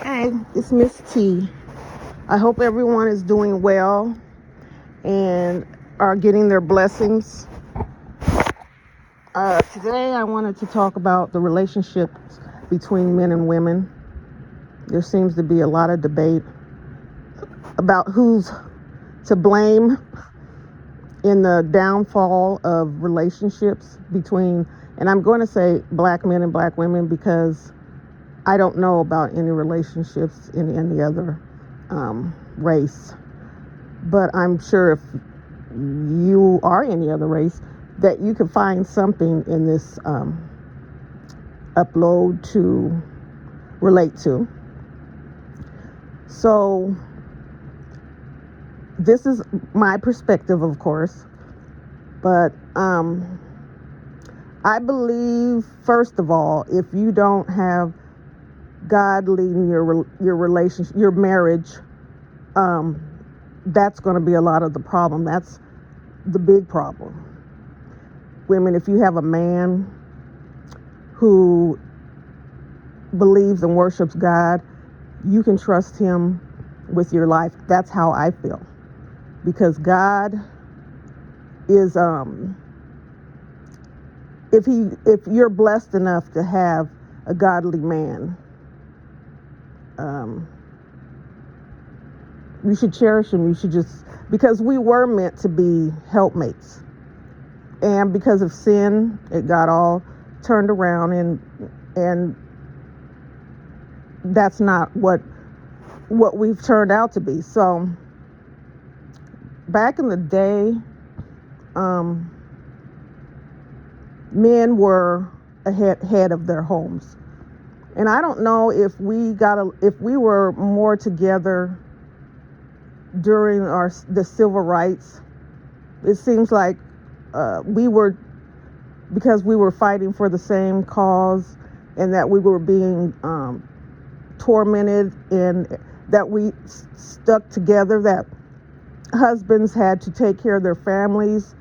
Hi, it's Miss T. I hope everyone is doing well and are getting their blessings. Today, I wanted to talk about the relationships between men and women. There seems to be a lot of debate about who's to blame in the downfall of relationships between, and I'm going to say black men and black women because I don't know about any relationships in any other race. But I'm sure if you are any other race, that you can find something in this upload to relate to. So this is my perspective, of course, but I believe, first of all, if you don't have God leading your relationship, your marriage, that's going to be a lot of the problem. That's the big problem. Women, if you have a man who believes and worships God, you can trust him with your life. That's how I feel. Because God is, if you're blessed enough to have a godly man, you should cherish him. You should because we were meant to be helpmates. And because of sin, it got all turned around, and that's not what we've turned out to be. So back in the day, men were head of their homes, and I don't know if we were more together during the civil rights. It seems like we were, because we were fighting for the same cause, and that we were being tormented, and that we stuck together, that husbands had to take care of their families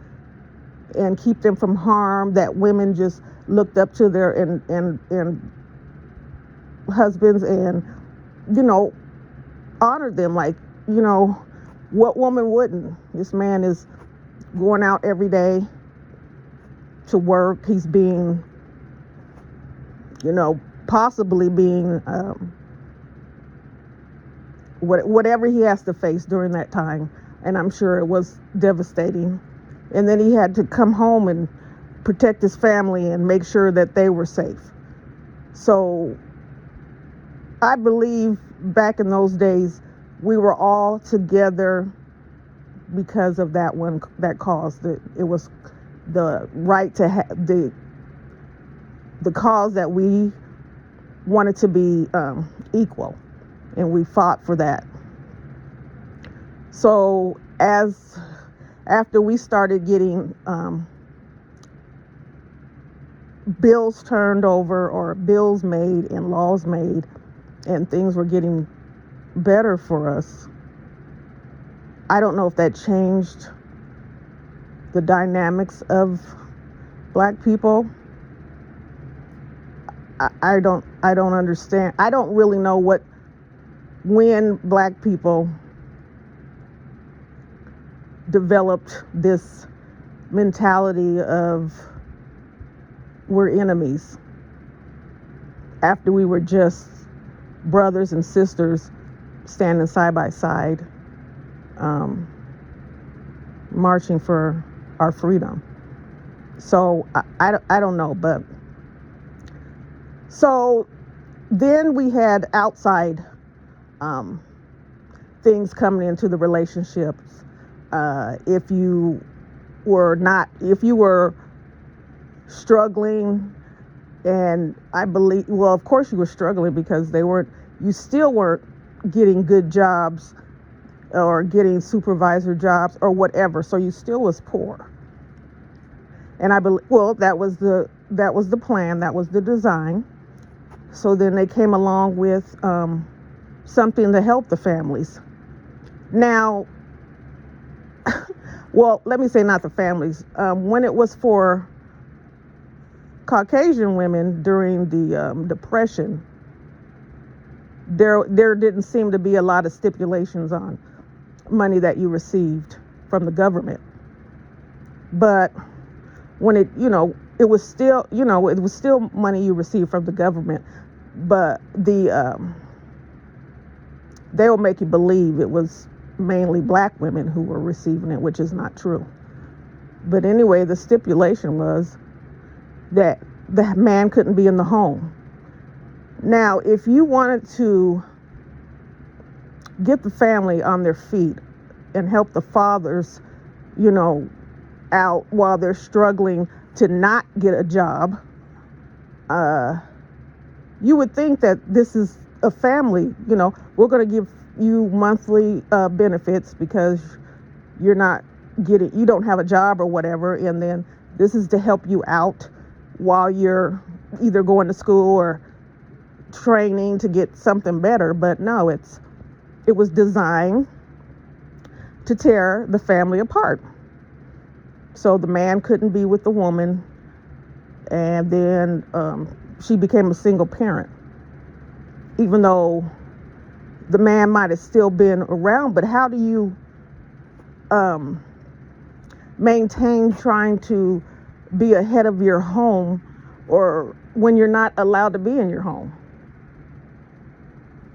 and keep them from harm, that women just looked up to their and husbands and honored them. Like, what woman wouldn't? This man is going out every day to work. He's being, possibly being whatever he has to face during that time. And I'm sure it was devastating. And then he had to come home and protect his family and make sure that they were safe. So I believe back in those days, we were all together because of that cause. That it was the right to have the cause that we wanted to be equal, and we fought for that. So after we started getting bills turned over, or bills made and laws made, and things were getting better for us, I don't know if that changed the dynamics of black people. I don't understand. I don't really know when black people developed this mentality of we're enemies, after we were just brothers and sisters standing side by side, marching for our freedom. So I don't know, but so then we had outside things coming into the relationships. If you were struggling, and I believe, well, of course you were struggling because you still weren't getting good jobs or getting supervisor jobs or whatever. So you still was poor. And I believe, well, that was the plan, that was the design. So then they came along with something to help the families. Now, well, let me say not the families. When it was for Caucasian women during the Depression, there didn't seem to be a lot of stipulations on money that you received from the government. But when it was still, it was still money you received from the government, but they will make you believe it was mainly black women who were receiving it, which is not true. But anyway, the stipulation was that the man couldn't be in the home. Now, if you wanted to get the family on their feet and help the fathers, out while they're struggling to not get a job, you would think that this is a family. We're going to give you monthly benefits because you don't have a job or whatever, and then this is to help you out while you're either going to school or training to get something better. But no, it was designed to tear the family apart. So the man couldn't be with the woman, and then she became a single parent, even though the man might have still been around. But how do you maintain trying to be ahead of your home, or when you're not allowed to be in your home?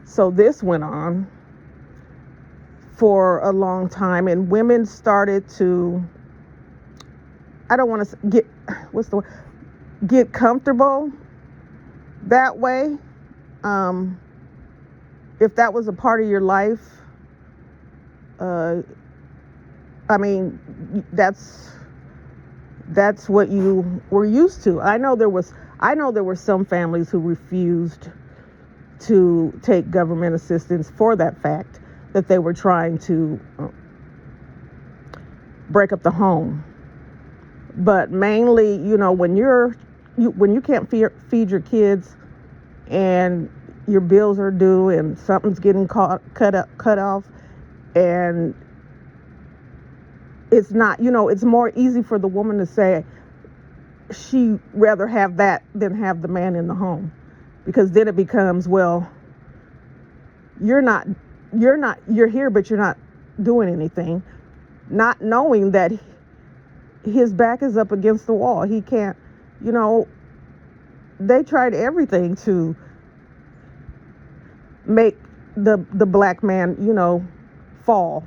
So this went on for a long time, and women started to, I don't want to get comfortable that way. If that was a part of your life, that's what you were used to. I know there were some families who refused to take government assistance for that fact, that they were trying to break up the home. But mainly, when you can't feed your kids, and your bills are due, and something's getting cut off, and it's not, it's more easy for the woman to say she'd rather have that than have the man in the home, because then it becomes, well, you're here, but you're not doing anything, not knowing that his back is up against the wall. He can't, they tried everything to make the black man, fall.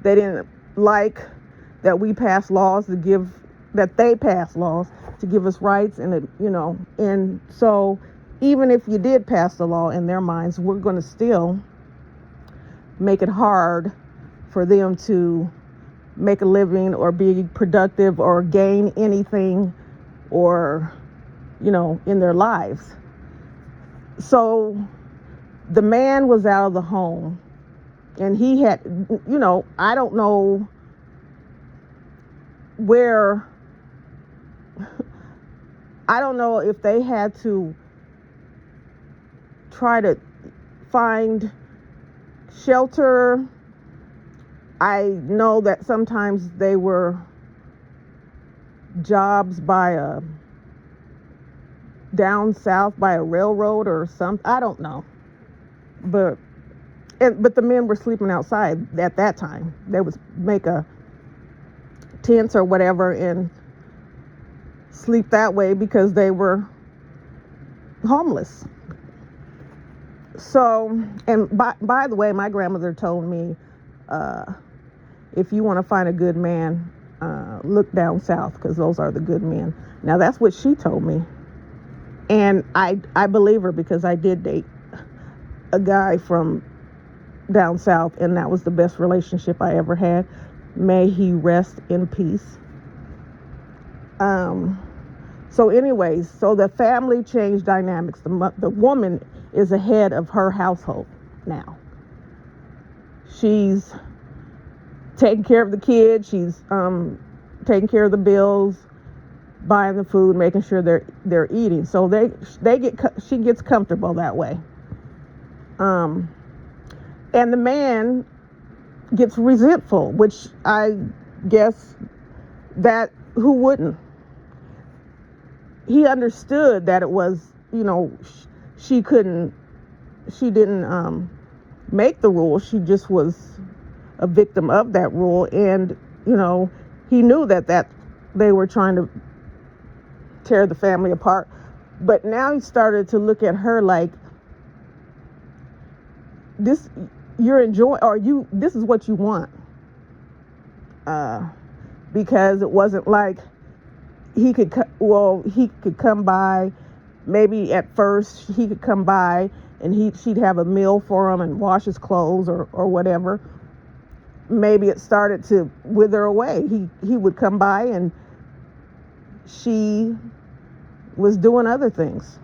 They didn't like that they passed laws to give us rights, and so even if you did pass the law, in their minds, we're going to still make it hard for them to make a living or be productive or gain anything, or in their lives. So the man was out of the home, and he had, I don't know where, I don't know if they had to try to find shelter. I know that sometimes they were jobs down south by a railroad or something. I don't know. But the men were sleeping outside at that time. They would make a tents or whatever and sleep that way because they were homeless. So, and by the way, my grandmother told me, if you want to find a good man, look down south, because those are the good men. Now, that's what she told me. And I believe her, because I did date a guy from down south, and that was the best relationship I ever had. May he rest in peace. So anyways, so the family changed dynamics. The woman is the head of her household now. She's taking care of the kids. She's taking care of the bills, buying the food, making sure they're eating. So she gets comfortable that way. And the man gets resentful, which I guess that who wouldn't? He understood that it was, she couldn't she didn't make the rule. She just was a victim of that rule. And, he knew that they were trying to tear the family apart. But now he started to look at her like, this, you're enjoying, or this is what you want. Because it wasn't like he could come by. Maybe at first he could come by and she'd have a meal for him and wash his clothes or whatever. Maybe it started to wither away. He would come by and she was doing other things.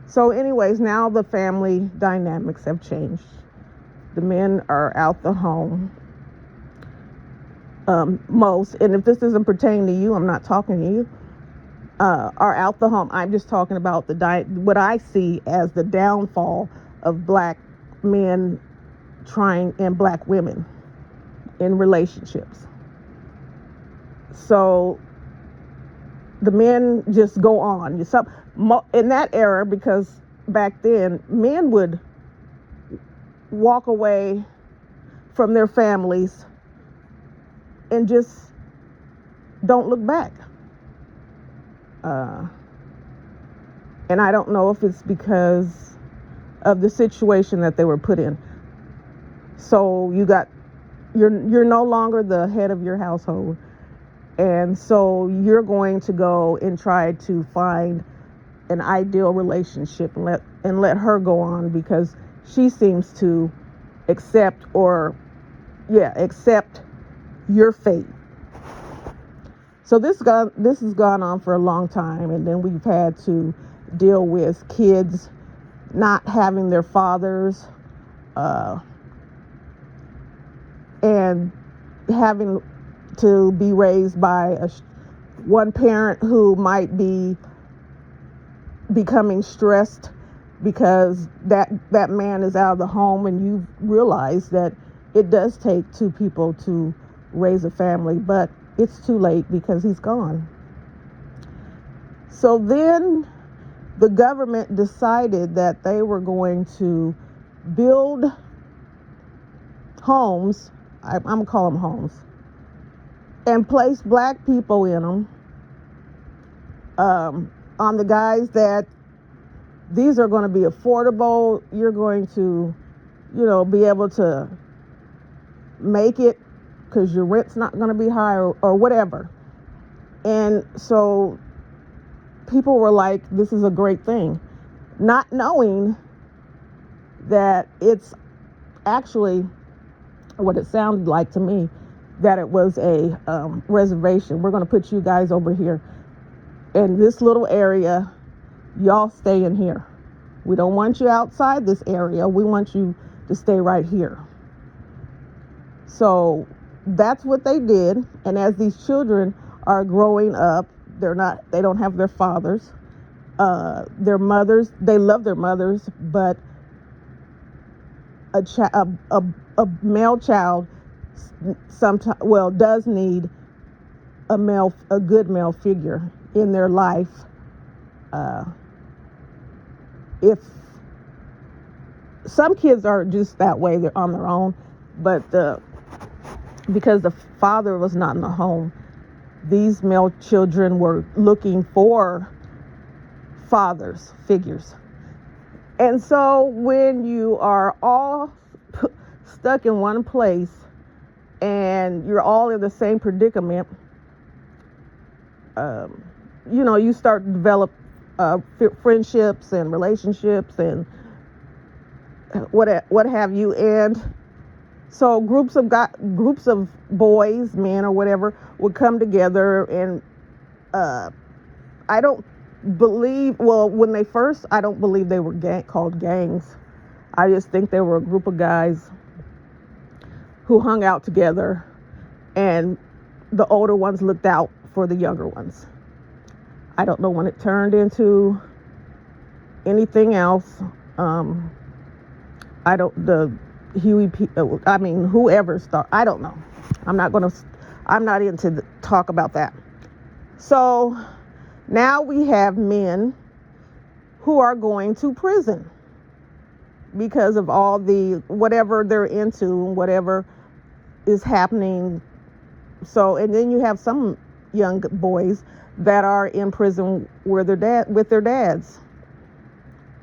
So anyways, now the family dynamics have changed. The men are out the home. Most, and if this doesn't pertain to you, I'm not talking to you, are out the home. I'm just talking about what I see as the downfall of black men and black women in relationships. So the men just go on. In that era, because back then, men would walk away from their families and just don't look back. And I don't know if it's because of the situation that they were put in. So you're no longer the head of your household. And so you're going to go and try to find an ideal relationship and let her go on because she seems to accept your fate. So this has gone on for a long time, and then we've had to deal with kids not having their fathers, and having to be raised by one parent who might be becoming stressed because that man is out of the home, and you realize that it does take two people to raise a family, but it's too late because he's gone. So then the government decided that they were going to build homes, I'm going to call them homes, and place black people in them, on the guise that these are going to be affordable, you're going to, be able to make it because your rent's not going to be high or whatever. And so people were like, this is a great thing, not knowing that it's actually what it sounded like to me, that it was a reservation. We're going to put you guys over here in this little area. Y'all stay in here. We don't want you outside this area. We want you to stay right here. So that's what they did. And as these children are growing up, they don't have their fathers. Their mothers, they love their mothers, but a male child does need a good male figure in their life. If some kids are just that way, they're on their own, but because the father was not in the home, these male children were looking for fathers figures. And so when you are all stuck in one place and you're all in the same predicament, you start to develop friendships and relationships and what have you. And so groups of boys, men or whatever, would come together, and I don't believe they were called gangs. I just think they were a group of guys who hung out together, and the older ones looked out for the younger ones. I don't know when it turned into anything else. Whoever started, I don't know. I'm not into talk about that. So now we have men who are going to prison. because of all the whatever they're into, whatever is happening. So, and then you have some young boys that are in prison where with their dads.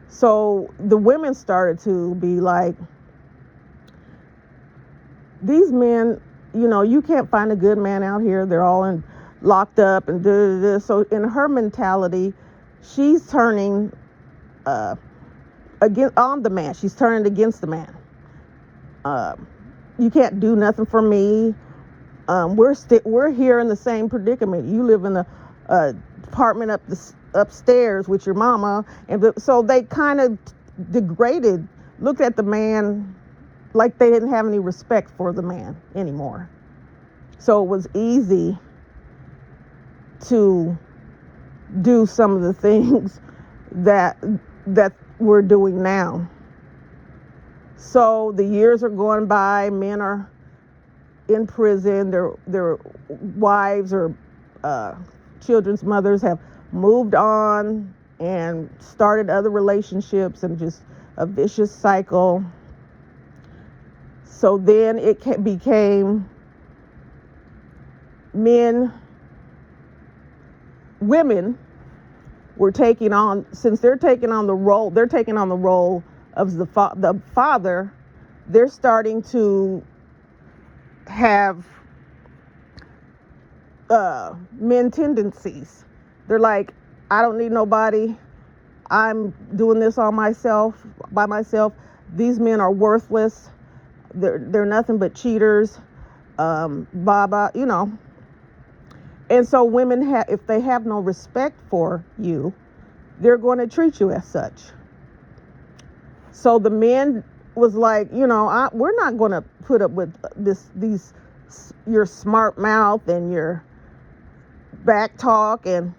So the women started to be like, these men, you can't find a good man out here. They're all locked up and So in her mentality, she's turning on the man. She's turning against the man. You can't do nothing for me. We're here in the same predicament. You live in the apartment upstairs with your mama, and so they kind of looked at the man like they didn't have any respect for the man anymore. So it was easy to do some of the things that we're doing now. So the years are going by, men are in prison, their wives or children's mothers have moved on and started other relationships, and just a vicious cycle. So then it became women were taking on, since they're taking on the role of the father, they're starting to have men tendencies. They're like, I don't need nobody. I'm doing this by myself. These men are worthless. They're nothing but cheaters. Baba, And so women if they have no respect for you, they're going to treat you as such. So the men was like, we're not going to put up with your smart mouth and your back talk and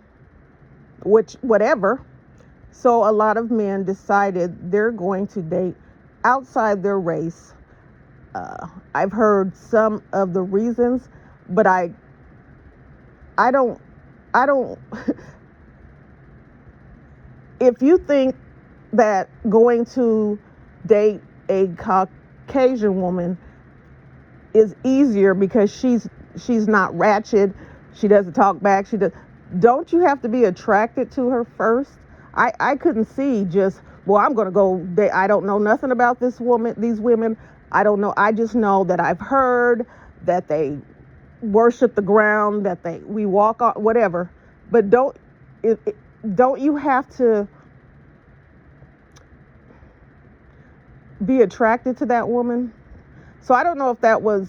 whatever. So a lot of men decided they're going to date outside their race. I've heard some of the reasons, but I don't if you think that going to date a Caucasian woman is easier because she's not ratchet, she doesn't talk back, don't you have to be attracted to her first? I couldn't see just, well, I'm going to go date. I don't know nothing about these women. I don't know. I just know that I've heard that they worship the ground, that we walk on, whatever. But don't you have to be attracted to that woman? So I don't know if that was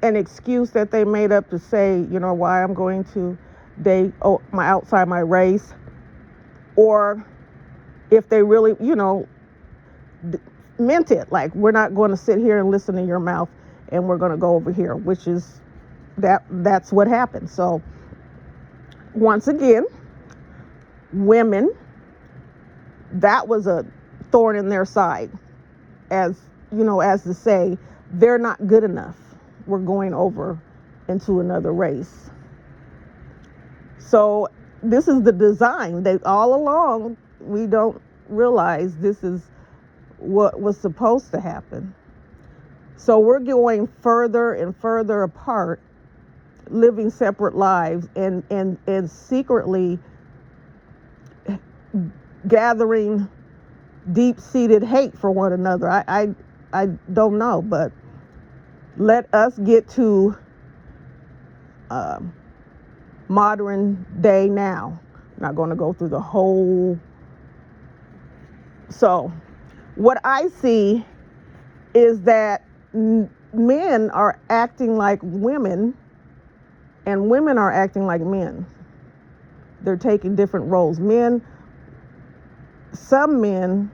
an excuse that they made up to say, why I'm going to date outside my race, or if they really, meant it. Like, we're not going to sit here and listen to your mouth, and we're going to go over here, which is that's what happened. So once again, women, that was a thorn in their side, as to say, they're not good enough. We're going over into another race. So this is the design. All along, we don't realize this is what was supposed to happen. So we're going further and further apart, living separate lives, and secretly gathering deep-seated hate for one another. I don't know, but let us get to modern day now. I'm not going to go through the whole. So what I see is that men are acting like women and women are acting like men. They're taking different roles. Some men,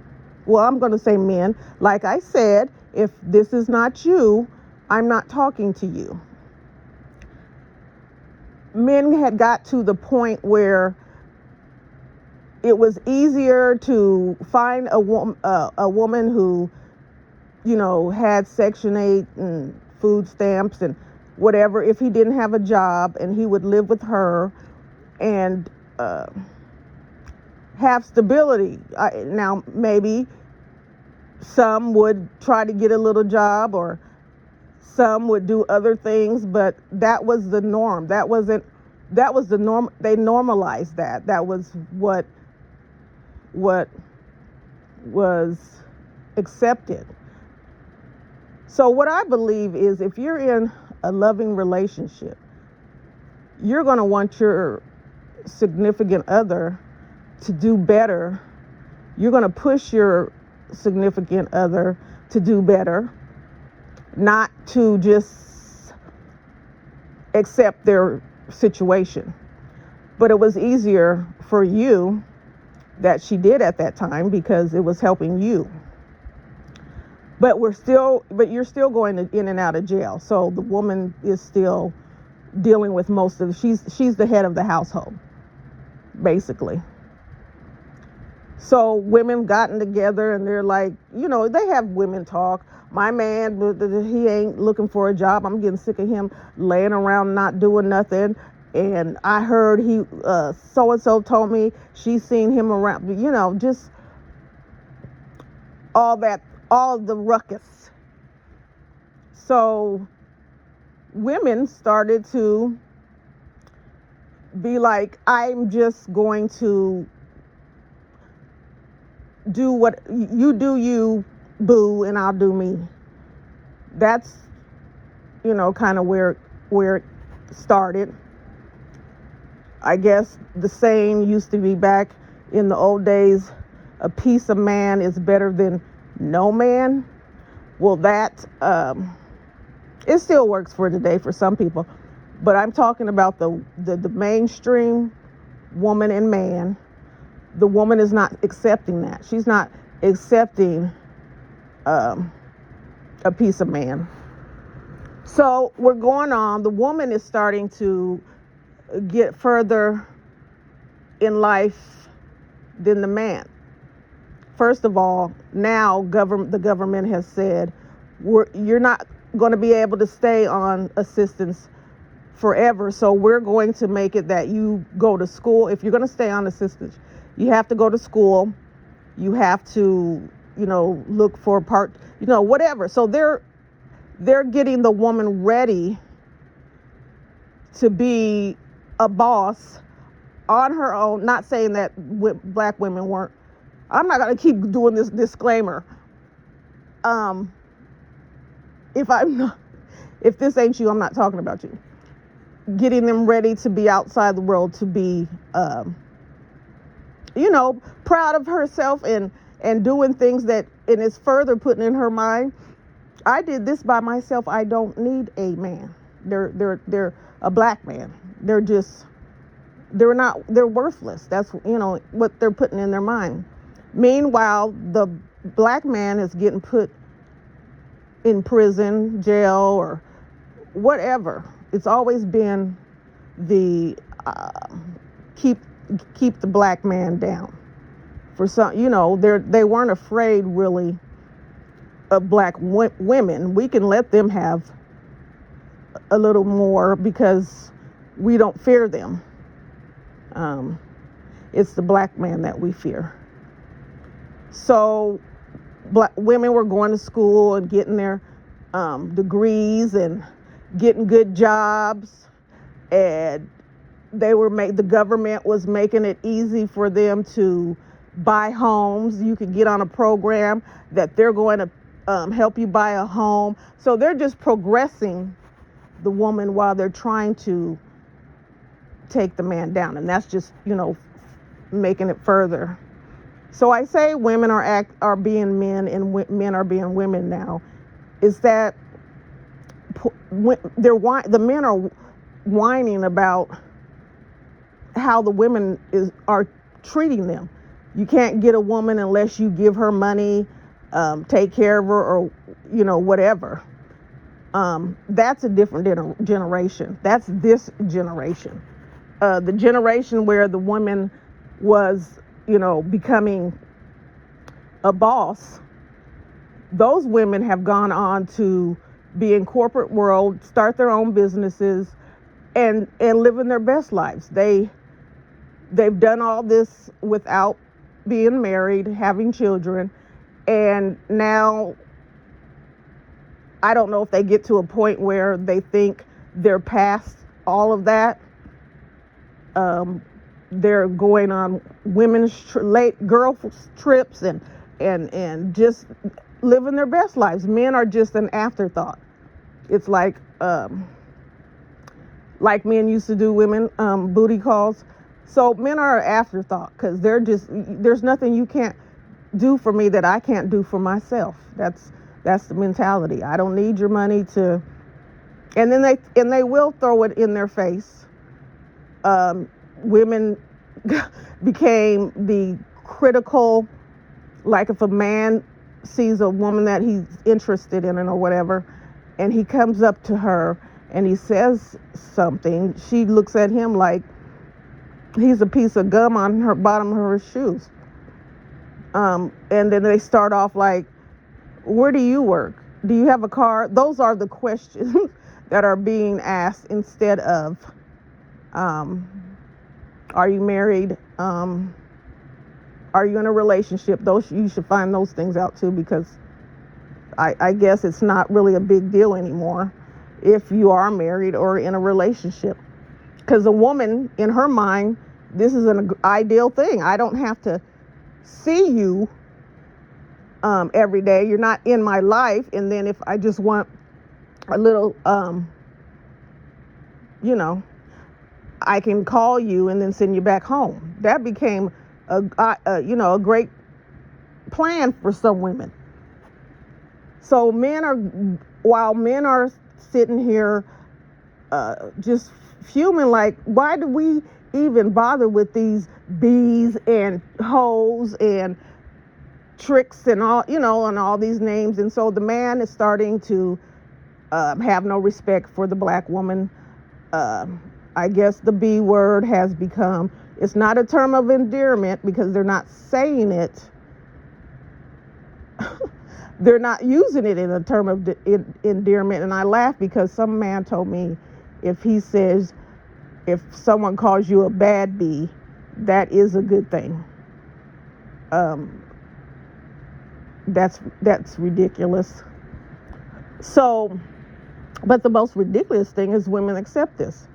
well, I'm going to say men, like I said, if this is not you, I'm not talking to you. Men had got to the point where it was easier to find a woman who, had Section 8 and food stamps and whatever, if he didn't have a job, and he would live with her, and have stability. Now, maybe some would try to get a little job, or some would do other things, but that was the norm. That was the norm. They normalized that. That was what was accepted. So what I believe is, if you're in a loving relationship, you're going to want your significant other to do better. You're going to push your significant other to do better, not to just accept their situation. But it was easier for you that she did at that time, because it was helping you. But you're still going in and out of jail. So the woman is still dealing with most of she's the head of the household, basically. So women gotten together and they're like, they have women talk. My man, he ain't looking for a job. I'm getting sick of him laying around not doing nothing. And I heard he so-and-so told me she's seen him around, just all the ruckus. So women started to be like, I'm just going to do what you do, you boo, and I'll do me. That's kind of where it started. I guess the saying used to be back in the old days, a piece of man is better than no man. Well, that it still works for today for some people, but I'm talking about the mainstream woman and man. The woman is not accepting that. She's not accepting a piece of man. So we're going on. The woman is starting to get further in life than the man. First of all, now the government has said you're not going to be able to stay on assistance forever. So we're going to make it that you go to school. If you're going to stay on assistance, you have to go to school. You have to, look for whatever. So they're getting the woman ready to be a boss on her own. Not saying that black women weren't. I'm not going to keep doing this disclaimer. If this ain't you, I'm not talking about you. Getting them ready to be outside the world, to be, proud of herself and doing things that, and it's further putting in her mind, I did this by myself. I don't need a man. They're a black man. They're worthless. That's, what they're putting in their mind. Meanwhile, the black man is getting put in prison, jail, or whatever. It's always been the keep the black man down. For some, they weren't afraid really of black women. We can let them have a little more because we don't fear them. It's the black man that we fear. So black women were going to school and getting their degrees and getting good jobs, and the government was making it easy for them to buy homes. You could get on a program that they're going to help you buy a home. So they're just progressing the woman while they're trying to take the man down, and that's just making it further. So I say women are being men and men are being women now. Is that the men are whining about how the women are treating them. You can't get a woman unless you give her money, take care of her, or whatever. That's a different generation. That's this generation. The generation where the woman was, becoming a boss. Those women have gone on to be in corporate world, start their own businesses, and living their best lives. They've done all this without being married, having children, and now I don't know if they get to a point where they think they're past all of that. They're going on women's late girl trips and just living their best lives. Men are just an afterthought. It's like men used to do women booty calls. So men are an afterthought because there's nothing you can't do for me that I can't do for myself. That's the mentality. I don't need your money to, and then they will throw it in their face. Women became the critical, like if a man sees a woman that he's interested in or whatever, and he comes up to her and he says something, she looks at him like he's a piece of gum on her bottom of her shoes. And then they start off like, where do you work? Do you have a car? Those are the questions that are being asked instead of, are you married? Are you in a relationship? You should find those things out too, because I guess it's not really a big deal anymore if you are married or in a relationship. Because a woman, in her mind, this is an ideal thing. I don't have to see you every day. You're not in my life. And then if I just want a little, I can call you and then send you back home. That became a great plan for some women. So while men are sitting here just fuming, like, why do we even bother with these bees and hoes and tricks and all, and all these names? And so the man is starting to have no respect for the black woman. I guess the B word has become, it's not a term of endearment because they're not saying it. They're not using it in a term of endearment. And I laugh because some man told me if someone calls you a bad bee, that is a good thing. That's ridiculous. So, but the most ridiculous thing is women accept this.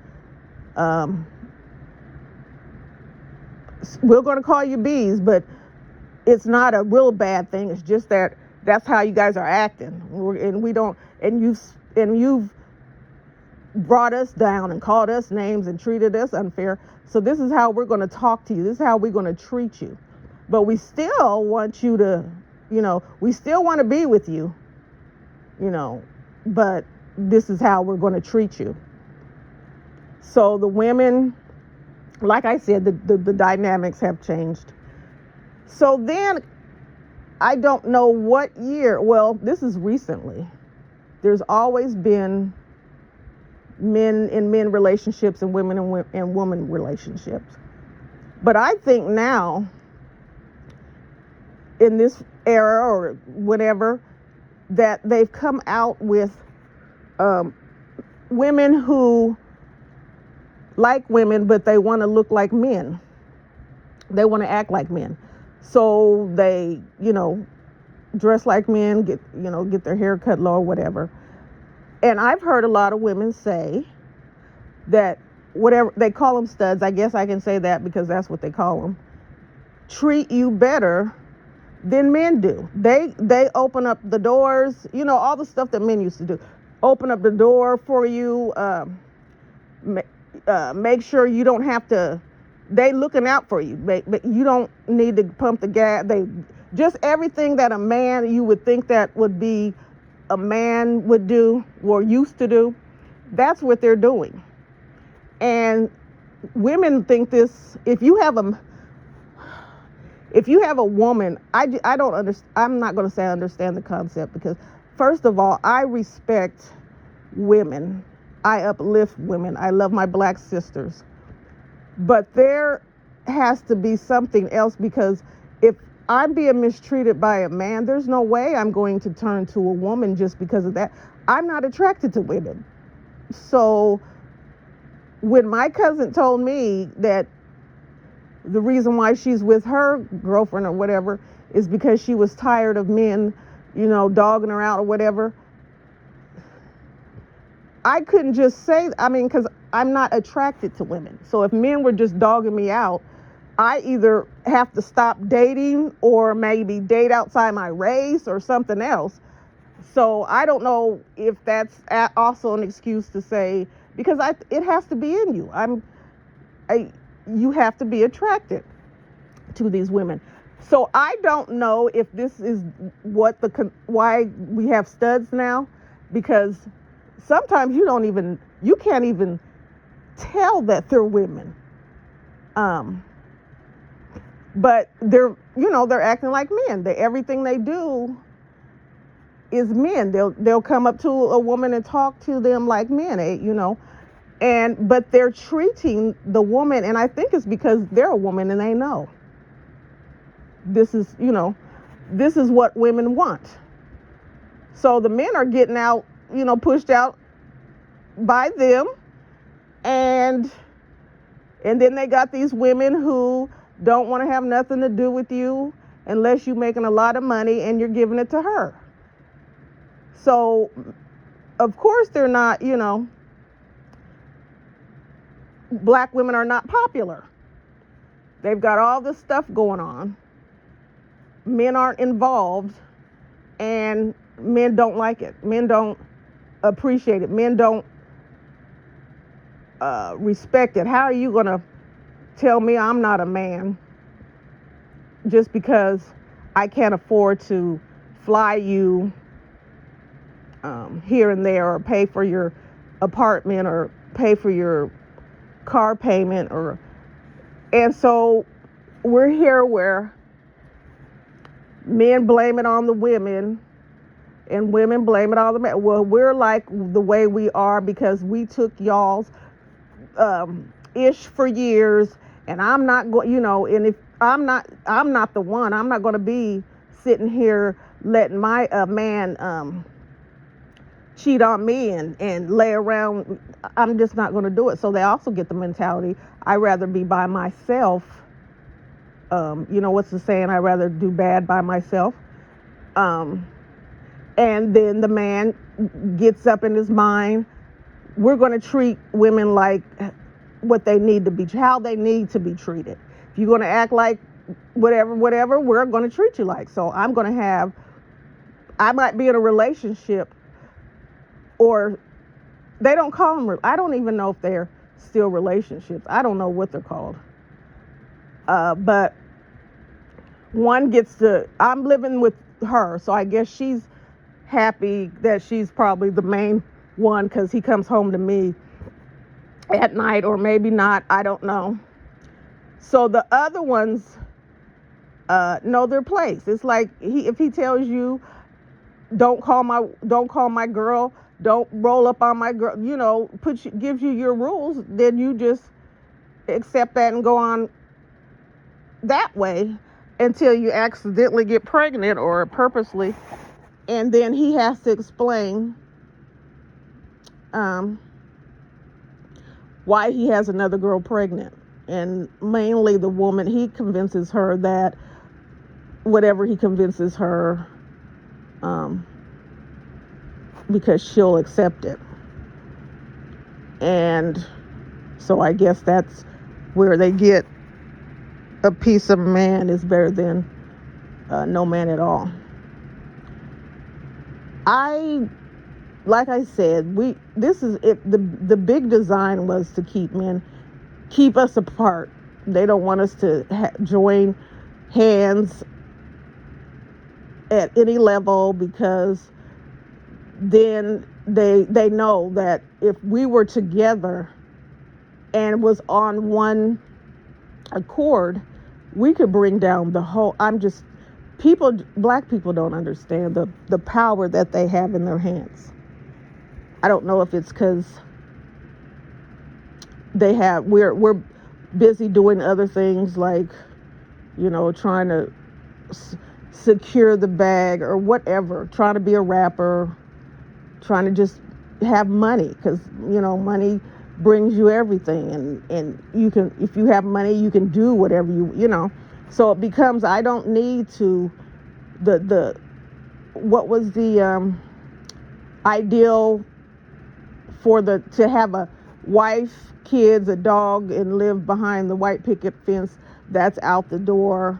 We're going to call you bees, but it's not a real bad thing. It's just that's how you guys are acting, and we don't. And you've brought us down and called us names and treated us unfair. So this is how we're going to talk to you. This is how we're going to treat you. But we still want you to, we still want to be with you, but this is how we're going to treat you. So the women, like I said, the dynamics have changed. So then, I don't know what year, well, this is recently. There's always been men in men relationships and women in woman relationships. But I think now, in this era or whatever, that they've come out with women who like women, but they want to look like men. They want to act like men. So they, dress like men, get their hair cut low or whatever. And I've heard a lot of women say that whatever, they call them studs. I guess I can say that because that's what they call them. Treat you better than men do. They open up the doors, all the stuff that men used to do. Open up the door for you, make sure you don't have to, they looking out for you. But you don't need to pump the gas. Just everything that a man, you would think that would be a man would do or used to do, that's what they're doing. And women think this, if you have a woman, I don't understand, I'm not going to say I understand the concept, because first of all, I respect women. I uplift women. I love my black sisters. But there has to be something else, because if I'm being mistreated by a man, there's no way I'm going to turn to a woman just because of that. I'm not attracted to women. So when my cousin told me that the reason why she's with her girlfriend or whatever is because she was tired of men, dogging her out or whatever. I couldn't just say, because I'm not attracted to women. So if men were just dogging me out, I either have to stop dating or maybe date outside my race or something else. So I don't know if that's also an excuse to say, because it has to be in you. You have to be attracted to these women. So I don't know if this is why we have studs now, because sometimes you can't even tell that they're women. But they're acting like men. Everything they do is men. They'll come up to a woman and talk to them like men, but they're treating the woman, and I think it's because they're a woman and they know this is what women want. So the men are getting out, pushed out by them, and then they got these women who don't want to have nothing to do with you unless you're making a lot of money and you're giving it to her. So of course they're not, black women are not popular. They've got all this stuff going on. Men aren't involved, and men don't like it. Men don't appreciate it. Men don't respect it. How are you going to tell me I'm not a man just because I can't afford to fly you here and there, or pay for your apartment, or pay for your car payment, and so we're here where men blame it on the women and women blame it on the men. Well, we're like the way we are because we took y'all's ish for years, and I'm not going, and if I'm not the one. I'm not going to be sitting here letting my man cheat on me and lay around. I'm just not going to do it. So they also get the mentality, I'd rather be by myself. What's the saying? I'd rather do bad by myself. And then the man gets up in his mind, we're going to treat women like what they need to be, how they need to be treated. If you're going to act like whatever, we're going to treat you like. So I might be in a relationship, or they don't call them, I don't even know if they're still relationships. I don't know what they're called. But one I'm living with her, so I guess she's happy that she's probably the main one because he comes home to me at night, or maybe not, I don't know. So the other ones know their place. It's like if he tells you, don't call my girl, don't roll up on my girl, gives you your rules, then you just accept that and go on that way until you accidentally get pregnant or purposely, and then he has to explain why he has another girl pregnant. And mainly the woman, he convinces her that whatever he convinces her, because she'll accept it. And so I guess that's where they get a piece of man is better than no man at all. Like I said, this is it. The big design was to keep us apart. They don't want us to join hands at any level, because then they know that if we were together and was on one accord, we could bring down the whole. Black people don't understand the power that they have in their hands. I don't know if it's because we're busy doing other things, like, trying to secure the bag or whatever, trying to be a rapper, trying to just have money, because money brings you everything, and you can, if you have money, you can do whatever you know. So it becomes, I don't need to, the what was the ideal for the to have a wife, kids, a dog, and live behind the white picket fence. That's out the door.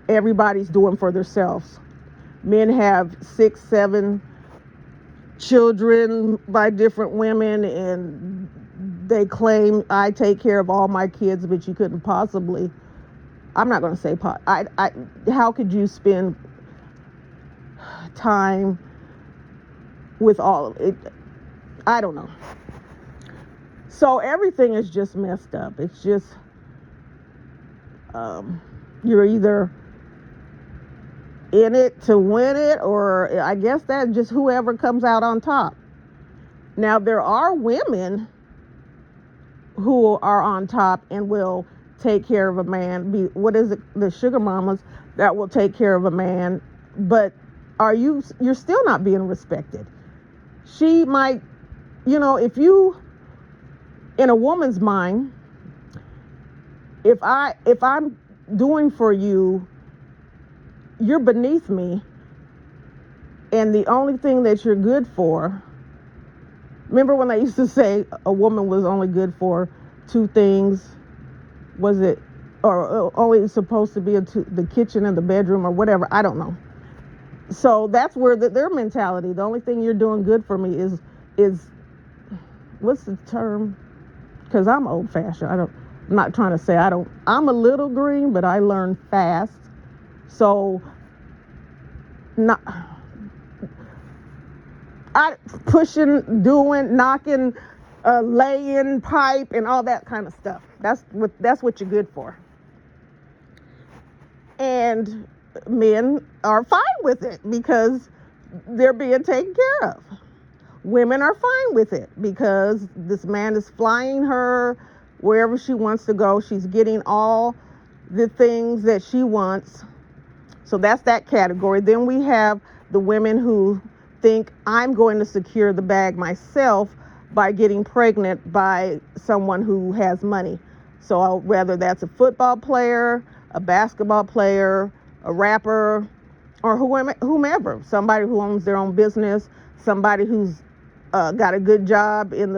Everybody's doing for themselves. Men have 6, 7 children by different women, and they claim, I take care of all my kids, but you couldn't possibly. I'm not going to say how could you spend time with all of it? I don't know. So everything is just messed up. It's just you're either in it to win it, or I guess that just whoever comes out on top. Now there are women who are on top and will take care of a man. What is it? The sugar mamas that will take care of a man, but you're still not being respected. She might, if you, in a woman's mind, if I'm doing for you, you're beneath me, and the only thing that you're good for, remember when they used to say a woman was only good for 2 things, was it, or only supposed to be the kitchen and the bedroom or whatever, I don't know. So that's where their mentality, the only thing you're doing good for me is what's the term? Because I'm old fashioned. I'm not trying to say I'm a little green, but I learn fast. So pushing, doing, knocking, laying pipe and all that kind of stuff. That's what you're good for. And men are fine with it because they're being taken care of. Women are fine with it because this man is flying her wherever she wants to go. She's getting all the things that she wants. So that's that category. Then we have the women who think, I'm going to secure the bag myself by getting pregnant by someone who has money. So whether that's a football player, a basketball player, a rapper, or whomever, somebody who owns their own business, somebody who's got a good job in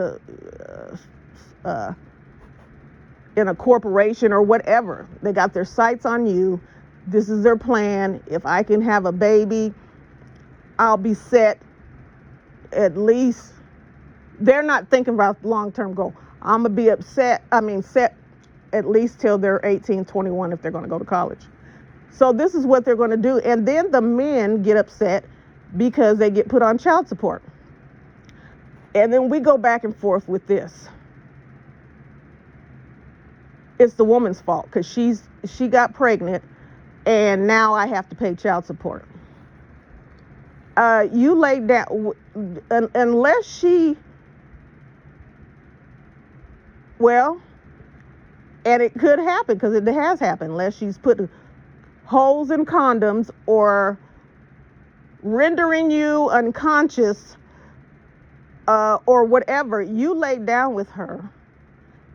a corporation or whatever. They got their sights on you. This is their plan. If I can have a baby, I'll be set. At least they're not thinking about long-term goal. I'm going to be set at least till they're 18, 21 if they're going to go to college. So this is what they're going to do. And then the men get upset because they get put on child support. And then we go back and forth with this. It's the woman's fault because she got pregnant and now I have to pay child support. You laid down, unless she, well, and it could happen because it has happened, unless she's put holes in condoms or rendering you unconscious or whatever. You laid down with her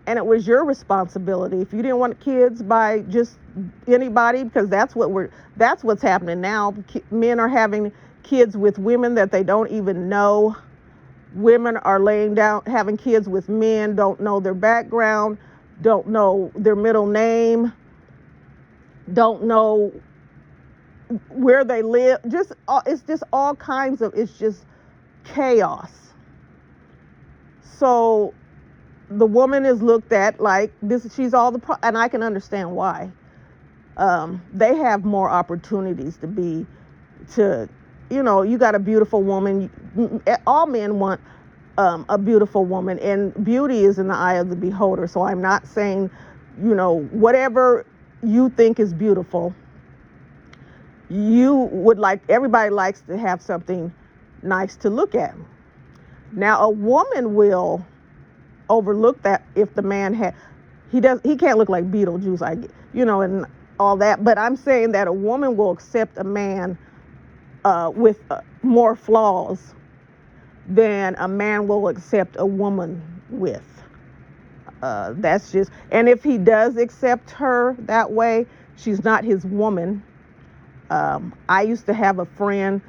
and it was your responsibility. If you didn't want kids by just anybody, because that's what's happening now. Men are having kids with women that they don't even know. Women are laying down, having kids with men, don't know their background, don't know their middle name, don't know where they live. It's just all kinds of, it's just chaos. So the woman is looked at like this. She's all and I can understand why. They have more opportunities you got a beautiful woman. All men want a beautiful woman, and beauty is in the eye of the beholder. So I'm not saying, whatever you think is beautiful, you would like, everybody likes to have something nice to look at. Now a woman will overlook that if the man he can't look like Beetlejuice, and all that, but I'm saying that a woman will accept a man with more flaws than a man will accept a woman with. That's just, and if he does accept her that way, she's not his woman. I used to have a friend,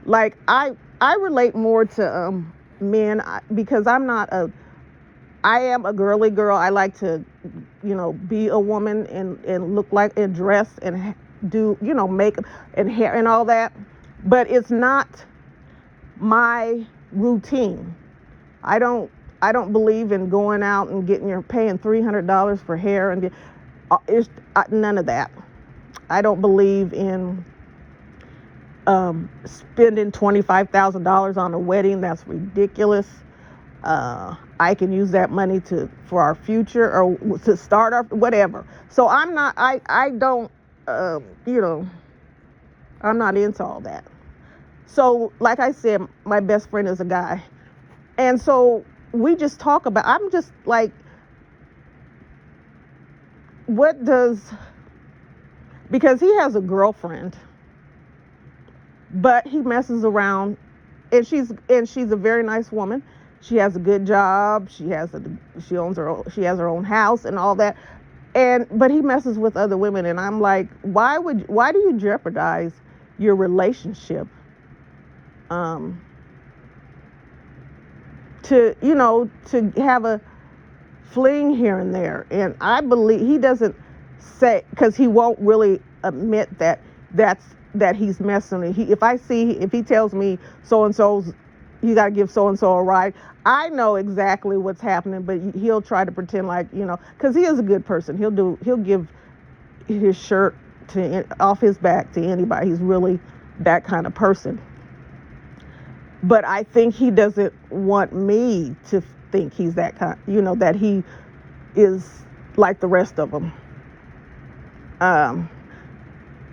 like I relate more to men because I am a girly girl. I like to, be a woman and look like and dress and do, makeup and hair and all that. But it's not my routine. I don't believe in going out and paying $300 for hair and it's none of that. I don't believe in spending $25,000 on a wedding. That's ridiculous. I can use that money for our future or to start our whatever. So I'm not. I don't. I'm not into all that. So, like I said, my best friend is a guy, and so we just talk about. I'm just like, because he has a girlfriend, but he messes around, and she's a very nice woman. She has a good job. She has her own house and all that. But he messes with other women, and I'm like, why do you jeopardize your relationship to have a fling here and there? And I believe he doesn't say, because he won't really admit that he's messing. If he tells me so and so's, you got to give so and so a ride, I know exactly what's happening, but he'll try to pretend like, because he is a good person. He'll give his shirt off his back to anybody. He's really that kind of person. But I think he doesn't want me to think he's that kind, that he is like the rest of them.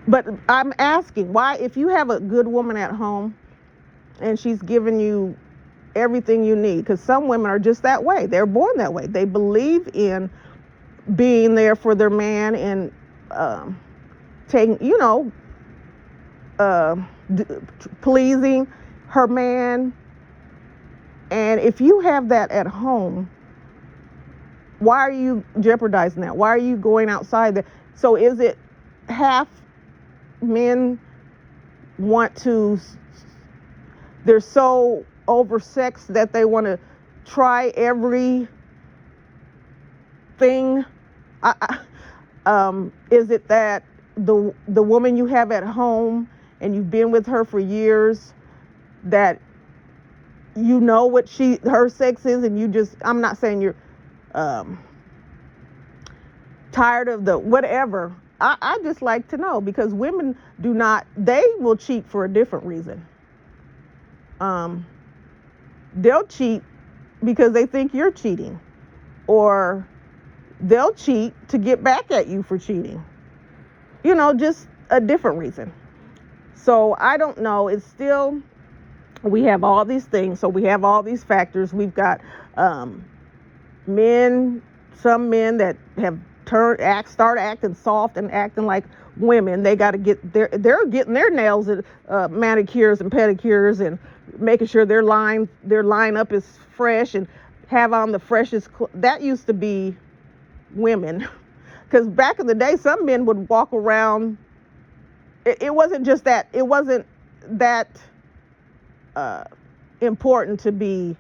But I'm asking, why, if you have a good woman at home and she's giving you everything you need, because some women are just that way. They're born that way. They believe in being there for their man and taking, pleasing her man. And if you have that at home, why are you jeopardizing that? Why are you going outside that? So is it half men they're so oversexed that they want to try every thing? Is it that the woman you have at home and you've been with her for years, that what her sex is, and I'm not saying you're tired of the whatever. I just like to know, because women they will cheat for a different reason. They'll cheat because they think you're cheating, or they'll cheat to get back at you for cheating. Just a different reason. So I don't know. It's still, we have all these things. So we have all these factors. We've got some men that have start acting soft and acting like women. They got to they're getting their nails at manicures and pedicures and making sure their lineup is fresh and have on the freshest that used to be women. Because back in the day, some men would walk around. It wasn't just that. It wasn't that important to be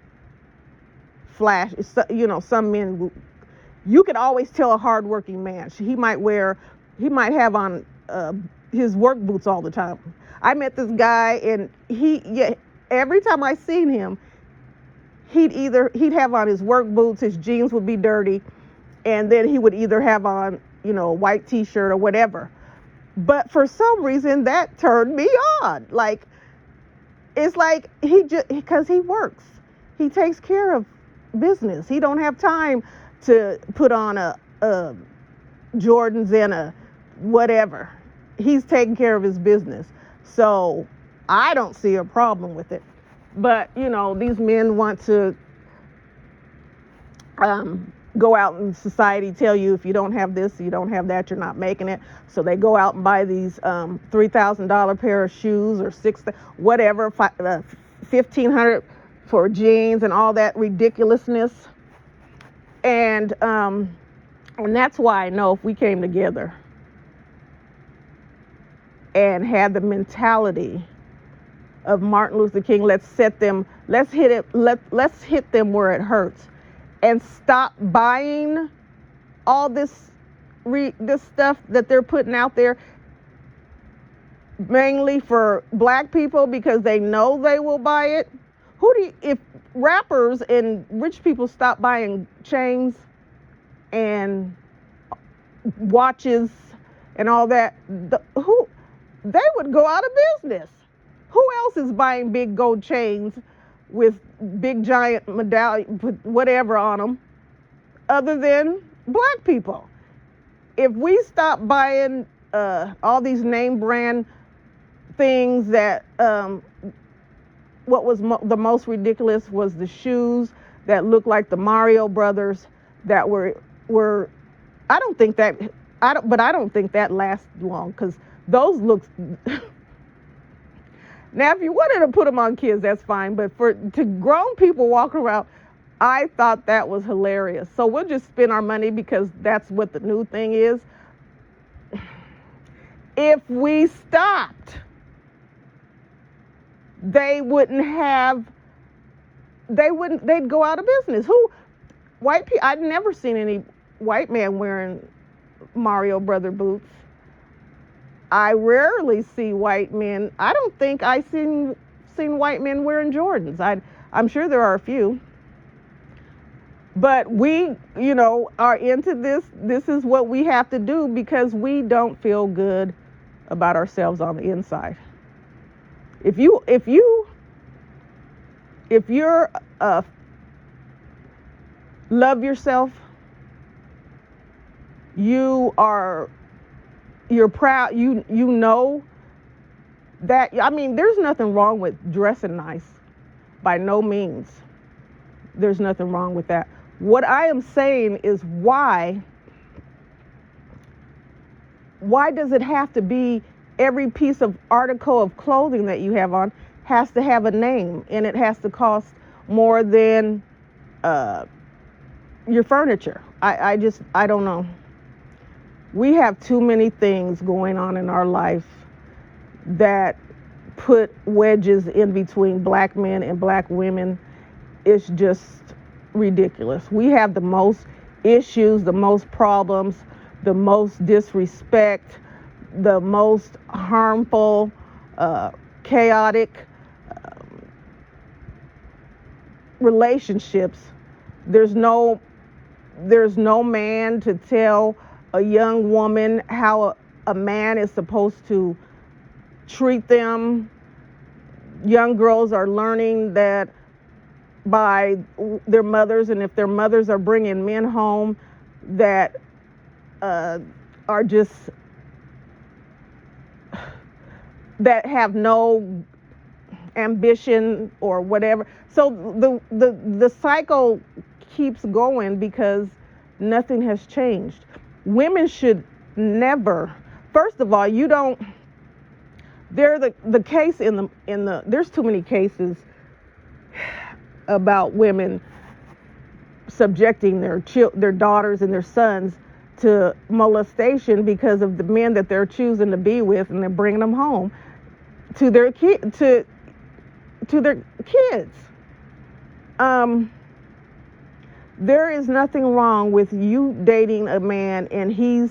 flash. Some men, you could always tell a hardworking man. He might have on his work boots all the time. I met this guy, and every time I seen him, he'd have on his work boots. His jeans would be dirty, and then he would either have on, a white t-shirt or whatever. But for some reason, that turned me on. Like, it's like because he works. He takes care of business. He don't have time to put on a Jordans and a whatever. He's taking care of his business. So I don't see a problem with it. But, these men want to go out in society, tell you if you don't have this, you don't have that, you're not making it. So they go out and buy these $3,000 pair of shoes, or $1,500 for jeans and all that ridiculousness. And that's why I know if we came together and had the mentality of Martin Luther King, let's hit them where it hurts, and stop buying all this stuff that they're putting out there, mainly for black people, because they know they will buy it. If rappers and rich people stop buying chains and watches and all that, they would go out of business. Who else is buying big gold chains with big giant medallion, whatever on them, other than black people? If we stop buying all these name brand things that, what was the most ridiculous was the shoes that looked like the Mario brothers that were I don't think that lasts long, because those looks. Now, if you wanted to put them on kids, that's fine, but to grown people walking around, I thought that was hilarious. So we'll just spend our money because that's what the new thing is. If we stopped, they'd go out of business. White people, I'd never seen any white man wearing Mario brother boots. I rarely see white men. I don't think I've seen white men wearing Jordans. I'm sure there are a few. But we, are into this. This is what we have to do because we don't feel good about ourselves on the inside. If you're love yourself, you're proud, you know that, there's nothing wrong with dressing nice. By no means. There's nothing wrong with that. What I am saying is why does it have to be every piece of article of clothing that you have on has to have a name, and it has to cost more than your furniture? I don't know. We have too many things going on in our life that put wedges in between black men and black women. It's just ridiculous. We have the most issues, the most problems, the most disrespect, the most harmful, chaotic relationships. There's no man to tell a young woman how a man is supposed to treat them. Young girls are learning that by their mothers, and if their mothers are bringing men home that are just, that have no ambition or whatever. So the cycle keeps going because nothing has changed. Women should never, first of all, they're the case in the there's too many cases about women subjecting their daughters and their sons to molestation because of the men that they're choosing to be with, and they're bringing them home to their to their kids. There is nothing wrong with you dating a man and he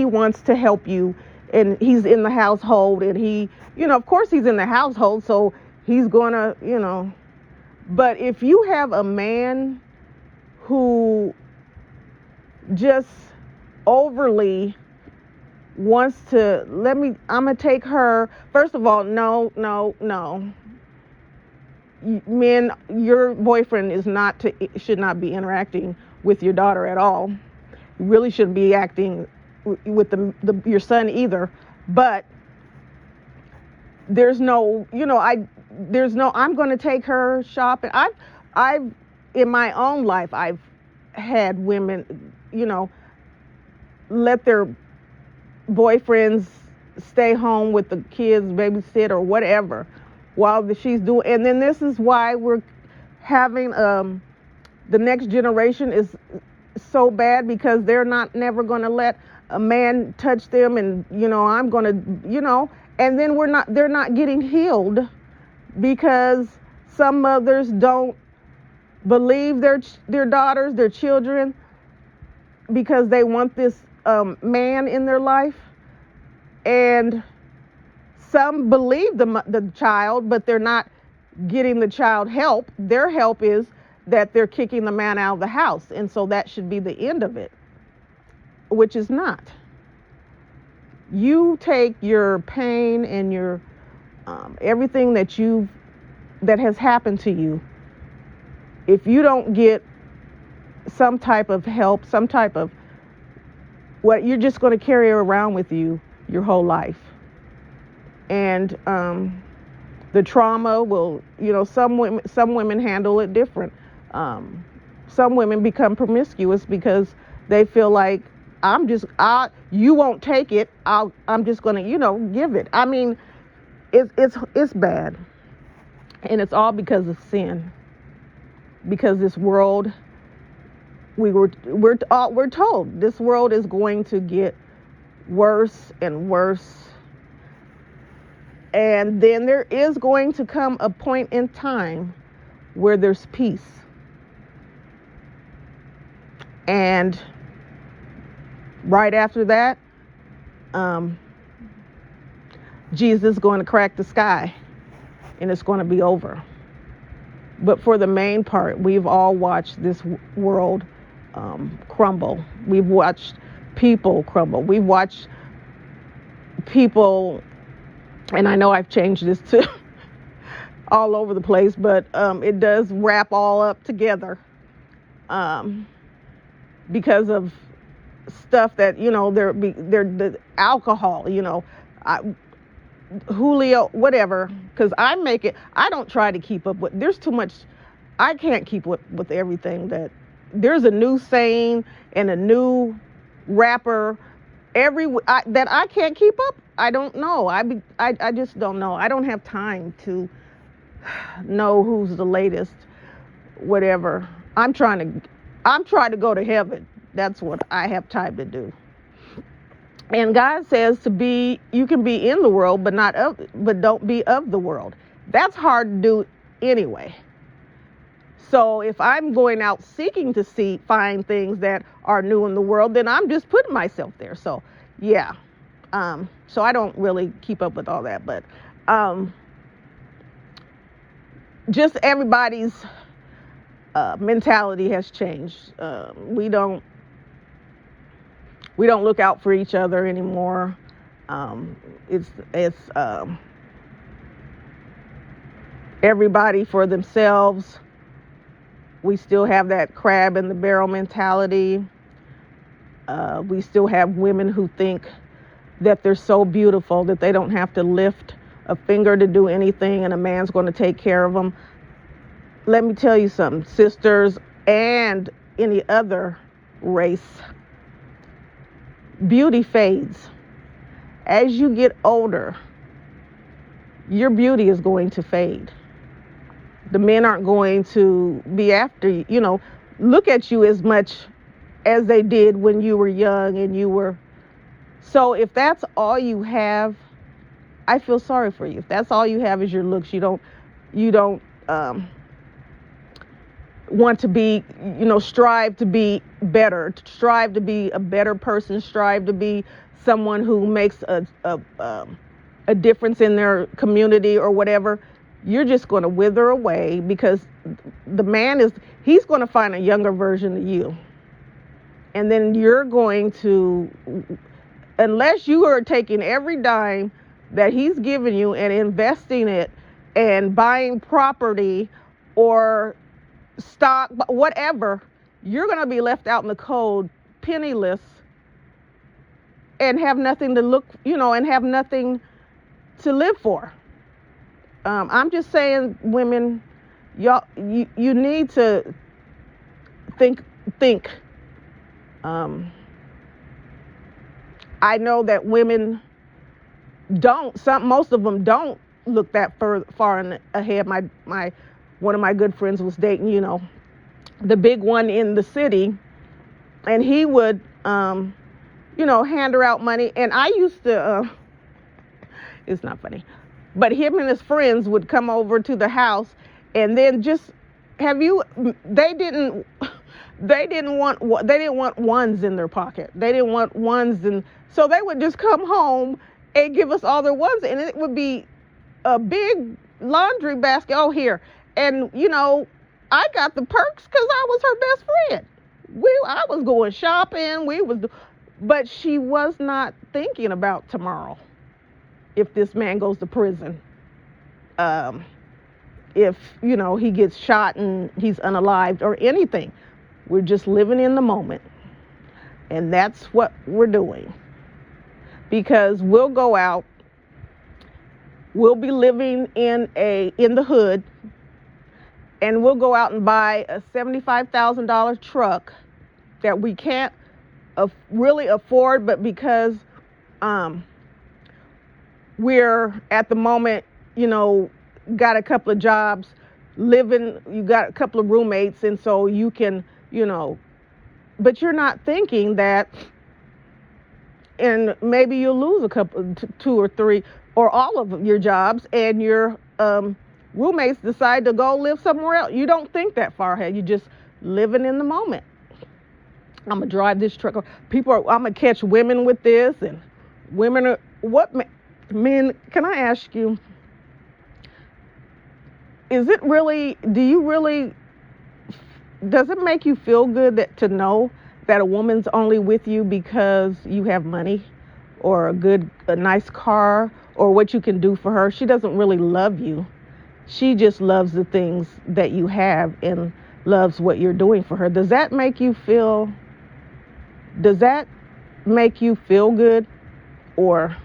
wants to help you, and he's in the household, and he, of course he's in the household, so he's gonna, but if you have a man who just overly wants to, I'm gonna take her, first of all, no. Men, your boyfriend should not be interacting with your daughter at all. You really shouldn't be acting with your son either. But there's no, I'm going to take her shopping. I've in my own life, I've had women, let their boyfriends stay home with the kids, babysit or whatever. while she's doing. And then this is why we're having the next generation is so bad, because they're not never going to let a man touch them, and I'm going to, and then they're not getting healed, because some mothers don't believe their daughters, their children, because they want this man in their life. And some believe the child, but they're not getting the child help. Their help is that they're kicking the man out of the house, and so that should be the end of it, which is not. You take your pain and your everything that has happened to you. If you don't get some type of help, some type of what, you're just going to carry around with you your whole life. And the trauma will, some women handle it different. Some women become promiscuous because they feel like, you won't take it. I'm just going to, give it. I mean, it's bad. And it's all because of sin. Because this world, we're told this world is going to get worse and worse. And then there is going to come a point in time where there's peace. And right after that, Jesus is going to crack the sky, and it's going to be over. But for the main part, we've all watched this world crumble. We've watched people crumble. We've watched people, and I know I've changed this to all over the place, but it does wrap all up together because of stuff that, they're the alcohol, Julio, whatever, because I don't try to keep up with, there's too much, I can't keep with everything there's a new saying and a new rapper that I can't keep up. I don't know. I just don't know. I don't have time to know who's the latest, whatever. I'm trying to go to heaven. That's what I have time to do. And God says you can be in the world, but don't be of the world. That's hard to do anyway. So if I'm going out seeking to find things that are new in the world, then I'm just putting myself there. So yeah. So I don't really keep up with all that, but just everybody's mentality has changed. We don't look out for each other anymore. It's everybody for themselves. We still have that crab in the barrel mentality. We still have women who think that they're so beautiful that they don't have to lift a finger to do anything, and a man's going to take care of them. Let me tell you something, sisters, and any other race. Beauty fades. As you get older, your beauty is going to fade. The men aren't going to be after you, look at you as much as they did when you were young and you were. So if that's all you have, I feel sorry for you. If that's all you have is your looks, you don't want to be, strive to be better, strive to be a better person, strive to be someone who makes a difference in their community or whatever. You're just going to wither away, because the man he's going to find a younger version of you. And then you're going to, unless you are taking every dime that he's given you and investing it and buying property or stock, whatever, you're going to be left out in the cold, penniless, and have nothing to and have nothing to live for. I'm just saying, women, y'all, you need to think. I know that women most of them don't look that far ahead. My one of my good friends was dating, the big one in the city, and he would, hand her out money. And I used to, it's not funny, but him and his friends would come over to the house, and then just they didn't want ones in their pocket. They didn't want ones, and so they would just come home and give us all their ones, and it would be a big laundry basket. Oh, here. And I got the perks because I was her best friend. I was going shopping. But she was not thinking about tomorrow. If this man goes to prison, if he gets shot and he's unalived or anything, we're just living in the moment, and that's what we're doing. Because we'll go out, we'll be living in the hood, and we'll go out and buy a $75,000 truck that we can't really afford, but because we're at the moment, got a couple of jobs, you got a couple of roommates, and so you can, but you're not thinking that, and maybe you'll lose a couple, 2 or 3, or all of your jobs, and your roommates decide to go live somewhere else. You don't think that far ahead. You're just living in the moment. I'm gonna drive this truck. I'm gonna catch women with this, and women are men. Can I ask you? Does it make you feel good to know that a woman's only with you because you have money or a nice car or what you can do for her? She doesn't really love you. She just loves the things that you have and loves what you're doing for her. Does that make you feel good or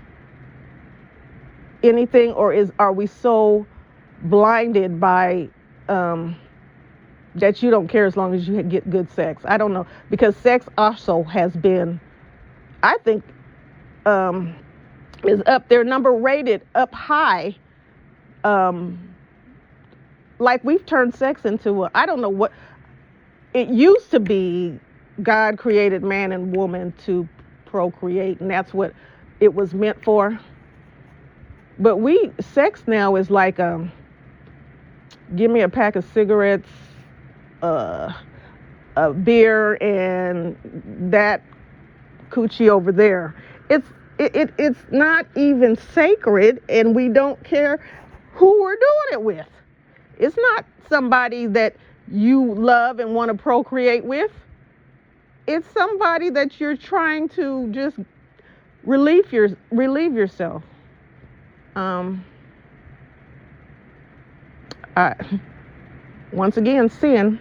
anything? Or are we so blinded by that you don't care as long as you get good sex? I don't know, because sex also has been, I think, is up there, number rated up high. Like we've turned sex into I don't know what it used to be. God created man and woman to procreate, and that's what it was meant for. But sex now is like, give me a pack of cigarettes, a beer, and that coochie over there. It's not even sacred, and we don't care who we're doing it with. It's not somebody that you love and want to procreate with. It's somebody that you're trying to just relieve yourself. Once again, sin.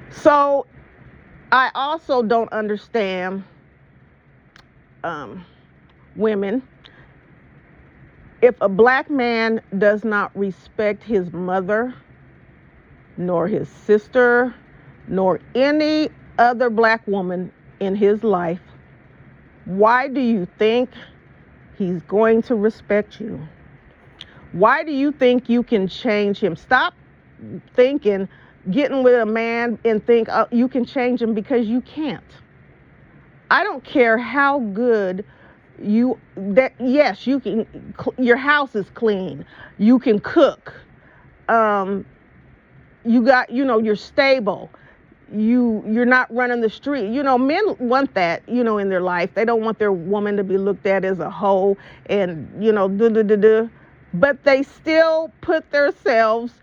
So I also don't understand women. If a black man does not respect his mother, nor his sister, nor any other black woman in his life, why do you think he's going to respect you? Why do you think you can change him? Stop getting with a man and think you can change him, because you can't. I don't care how good yes, you can, your house is clean, you can cook, you got, you're stable, you're not running the street. Men want that, in their life. They don't want their woman to be looked at as a hoe and, but they still put themselves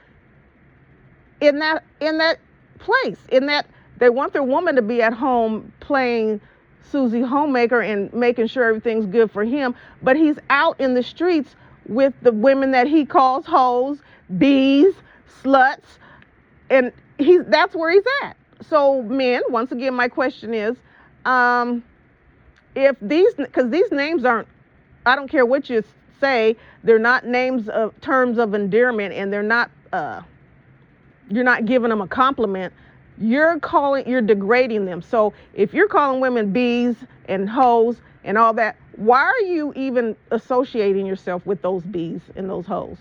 in that place, they want their woman to be at home playing Susie Homemaker and making sure everything's good for him, but he's out in the streets with the women that he calls hoes, bees, sluts, and that's where he's at. So men, once again, my question is, because these names aren't, I don't care what you say, they're not names of terms of endearment, and they're not, you're not giving them a compliment. You're degrading them. So if you're calling women bees and hoes and all that, Why are you even associating yourself with those bees and those hoes?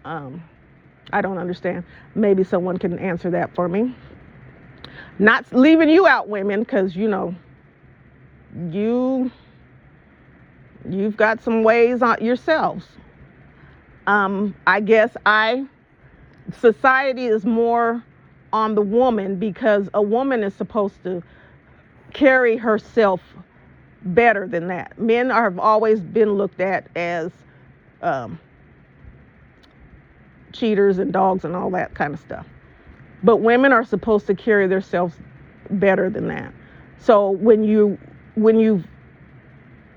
I don't understand. Maybe someone can answer that for me. Not leaving you out, women, because you've got some ways on yourselves. I guess society is more on the woman, because a woman is supposed to carry herself better than that. Men have always been looked at as cheaters and dogs and all that kind of stuff. But women are supposed to carry themselves better than that. So when you're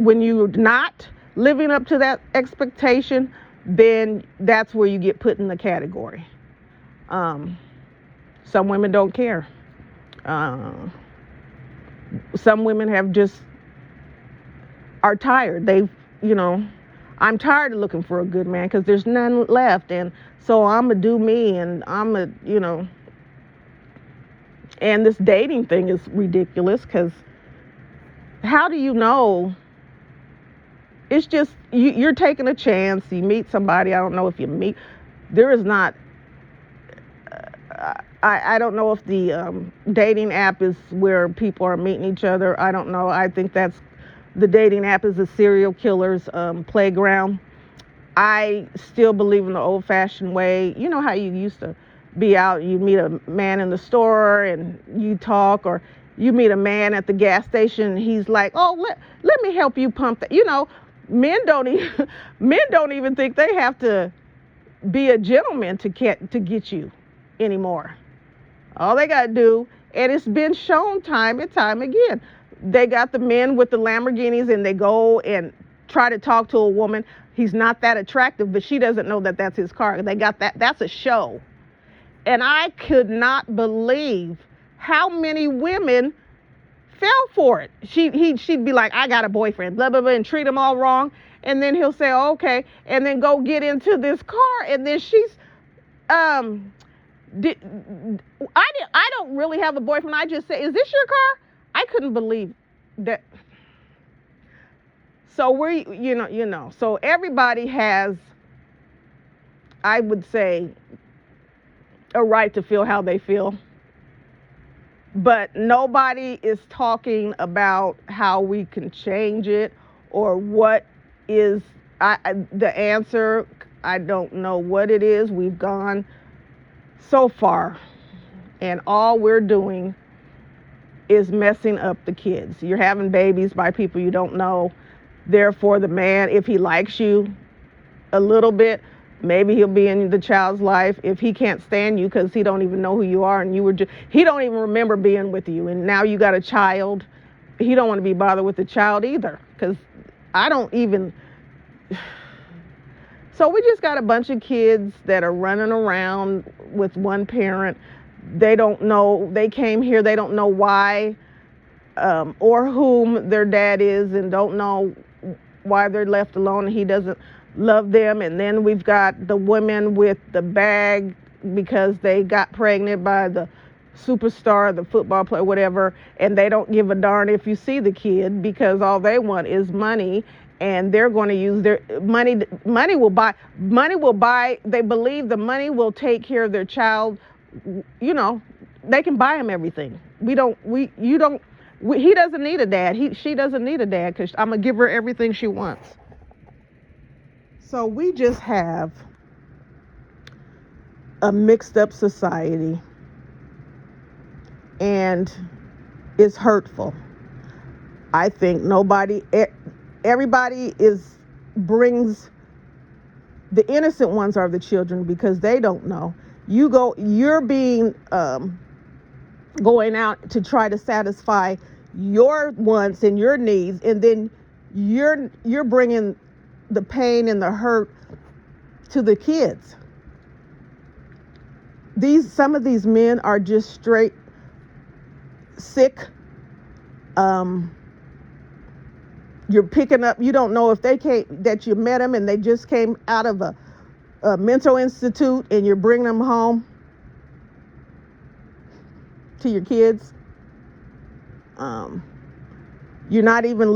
not living up to that expectation, then that's where you get put in the category. Some women don't care. Some women are tired. I'm tired of looking for a good man because there's none left, and so I'm gonna do me, and and this dating thing is ridiculous, because how do you know? It's just you're taking a chance. You meet somebody. I don't know if you meet. There is not. I don't know if the dating app is where people are meeting each other. I don't know. I think the dating app is a serial killer's playground. I still believe in the old-fashioned way. You know how you used to be out, you meet a man in the store and you talk, or you meet a man at the gas station and he's like, oh, let me help you pump that. Men don't even think they have to be a gentleman to get you anymore. All they got to do, and it's been shown time and time again, they got the men with the Lamborghinis and they go and try to talk to a woman. He's not that attractive, but she doesn't know that that's his car. They got that. That's a show. And I could not believe how many women fell for it. She'd be like, I got a boyfriend, blah, blah, blah, and treat him all wrong. And then he'll say, oh, okay. And then go get into this car. And then she's, I don't really have a boyfriend. I just say, is this your car? I couldn't believe that. So so everybody has, I would say, a right to feel how they feel. But nobody is talking about how we can change it, or what is the answer. I don't know what it is. We've gone so far, and all we're doing is messing up the kids. You're having babies by people you don't know. Therefore, the man, if he likes you a little bit, maybe he'll be in the child's life. If he can't stand you because he don't even know who you are, and he don't even remember being with you, and now you got a child, he don't want to be bothered with the child either, because I don't even. So we just got a bunch of kids that are running around with one parent. They don't know, they came here, they don't know why or whom their dad is, and don't know why they're left alone, and he doesn't love them. And then we've got the women with the bag because they got pregnant by the superstar, the football player, whatever, and they don't give a darn if you see the kid, because all they want is money, and they're going to use their money. Money will buy. They believe the money will take care of their child. They can buy him everything. He doesn't need a dad. She doesn't need a dad, because I'm going to give her everything she wants. So we just have a mixed up society, and it's hurtful. I think everybody brings, the innocent ones are the children, because they don't know. You're being, going out to try to satisfy your wants and your needs, and then you're bringing the pain and the hurt to the kids. Some of these men are just straight sick. You're picking up, you don't know if that you met them and they just came out of a mental institute, and you're bringing them home to your kids. You're not even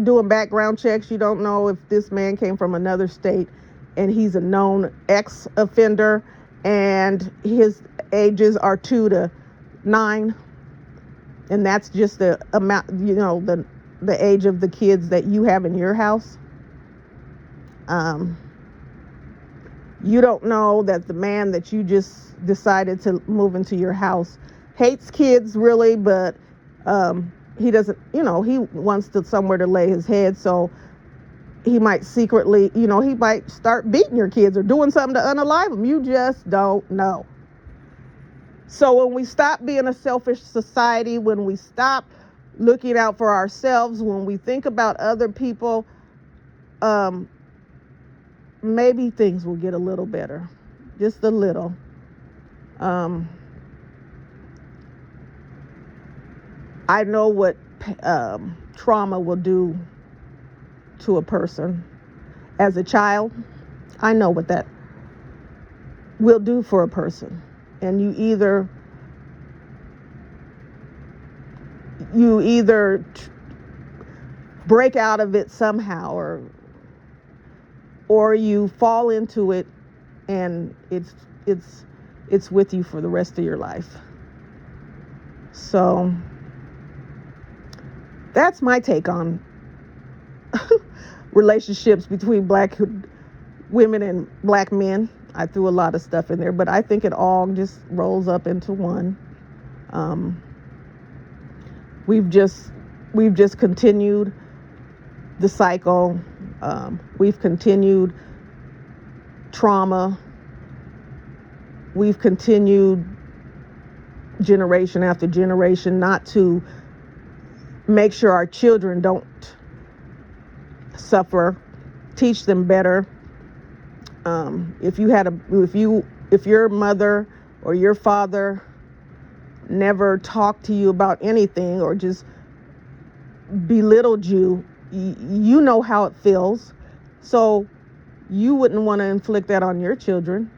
doing background checks. You don't know if this man came from another state and he's a known ex-offender and his ages are 2 to 9. And that's just the amount, the age of the kids that you have in your house. You don't know that the man that you just decided to move into your house hates kids really, but he doesn't, he wants somewhere to lay his head. So he might secretly, he might start beating your kids or doing something to unalive them. You just don't know. So when we stop being a selfish society, when we stop looking out for ourselves, when we think about other people, maybe things will get a little better, just a little. I know what trauma will do to a person. As a child, I know what that will do for a person. And you either break out of it somehow, or you fall into it and it's with you for the rest of your life. So that's my take on relationships between black women and black men. I threw a lot of stuff in there, but I think it all just rolls up into one. We've just continued the cycle. We've continued trauma. We've continued generation after generation not to make sure our children don't suffer, teach them better. If your mother or your father never talked to you about anything or just belittled you, you know how it feels. So you wouldn't want to inflict that on your children.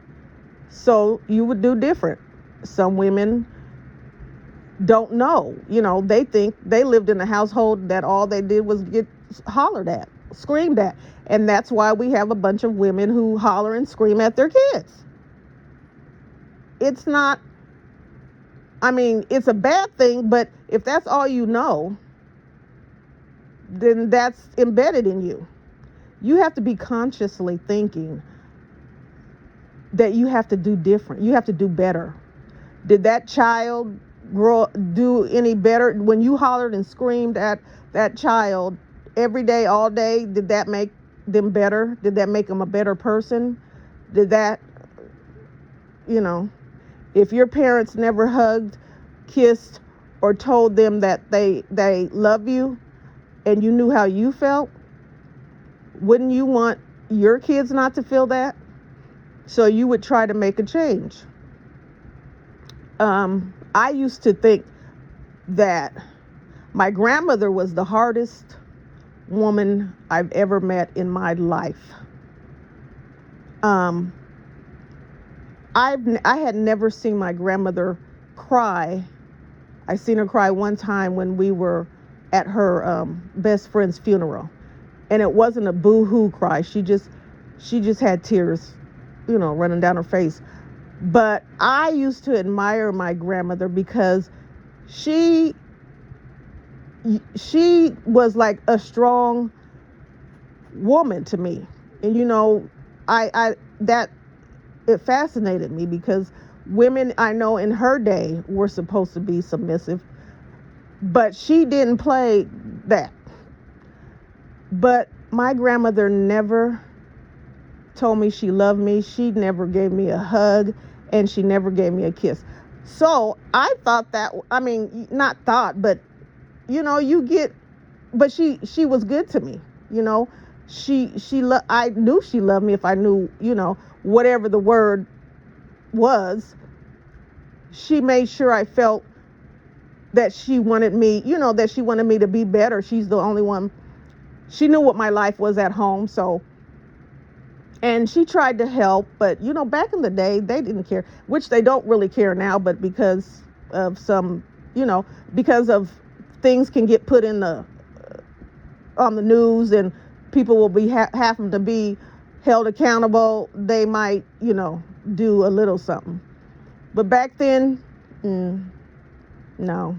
So you would do different. Some women don't know. They think they lived in a household that all they did was get hollered at, screamed at. And that's why we have a bunch of women who holler and scream at their kids. It's not, it's a bad thing, but if that's all you know, then that's embedded in you. You have to be consciously thinking that you have to do different. You have to do better. Did that child do any better? When you hollered and screamed at that child every day, all day, did that make them better? Did that make them a better person? Did that, if your parents never hugged, kissed, or told them that they love you and you knew how you felt, wouldn't you want your kids not to feel that? So you would try to make a change. I used to think that my grandmother was the hardest woman I've ever met in my life. I had never seen my grandmother cry. I seen her cry one time when we were at her best friend's funeral, and it wasn't a boo-hoo cry. She just had tears, running down her face. But I used to admire my grandmother because she was like a strong woman to me. And it fascinated me because women I know in her day were supposed to be submissive, but she didn't play that. But my grandmother never told me she loved me. She never gave me a hug, and she never gave me a kiss. So I thought that, not thought, but but she was good to me. I knew she loved me if I knew, whatever the word was. She made sure I felt that she wanted me, that she wanted me to be better. She's the only one. She knew what my life was at home. So, and she tried to help, but back in the day, they didn't care, which they don't really care now, but because of some, because of things can get put in the on the news and people will be having to be held accountable, they might, do a little something. But back then, no.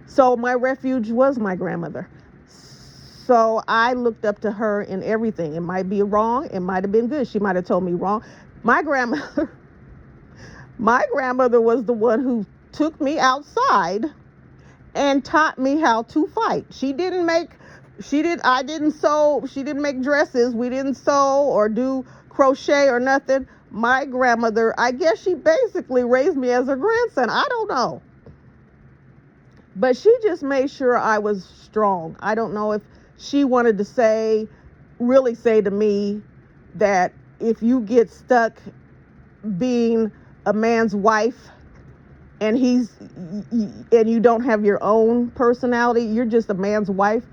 So my refuge was my grandmother. So I looked up to her in everything. It might be wrong. It might have been good. She might have told me wrong. My grandmother, my grandmother was the one who took me outside and taught me how to fight. She didn't make dresses. We didn't sew or do crochet or nothing. My grandmother, I guess she basically raised me as her grandson. I don't know. But she just made sure I was strong. I don't know if she wanted to really say to me that if you get stuck being a man's wife and you don't have your own personality, you're just a man's wife,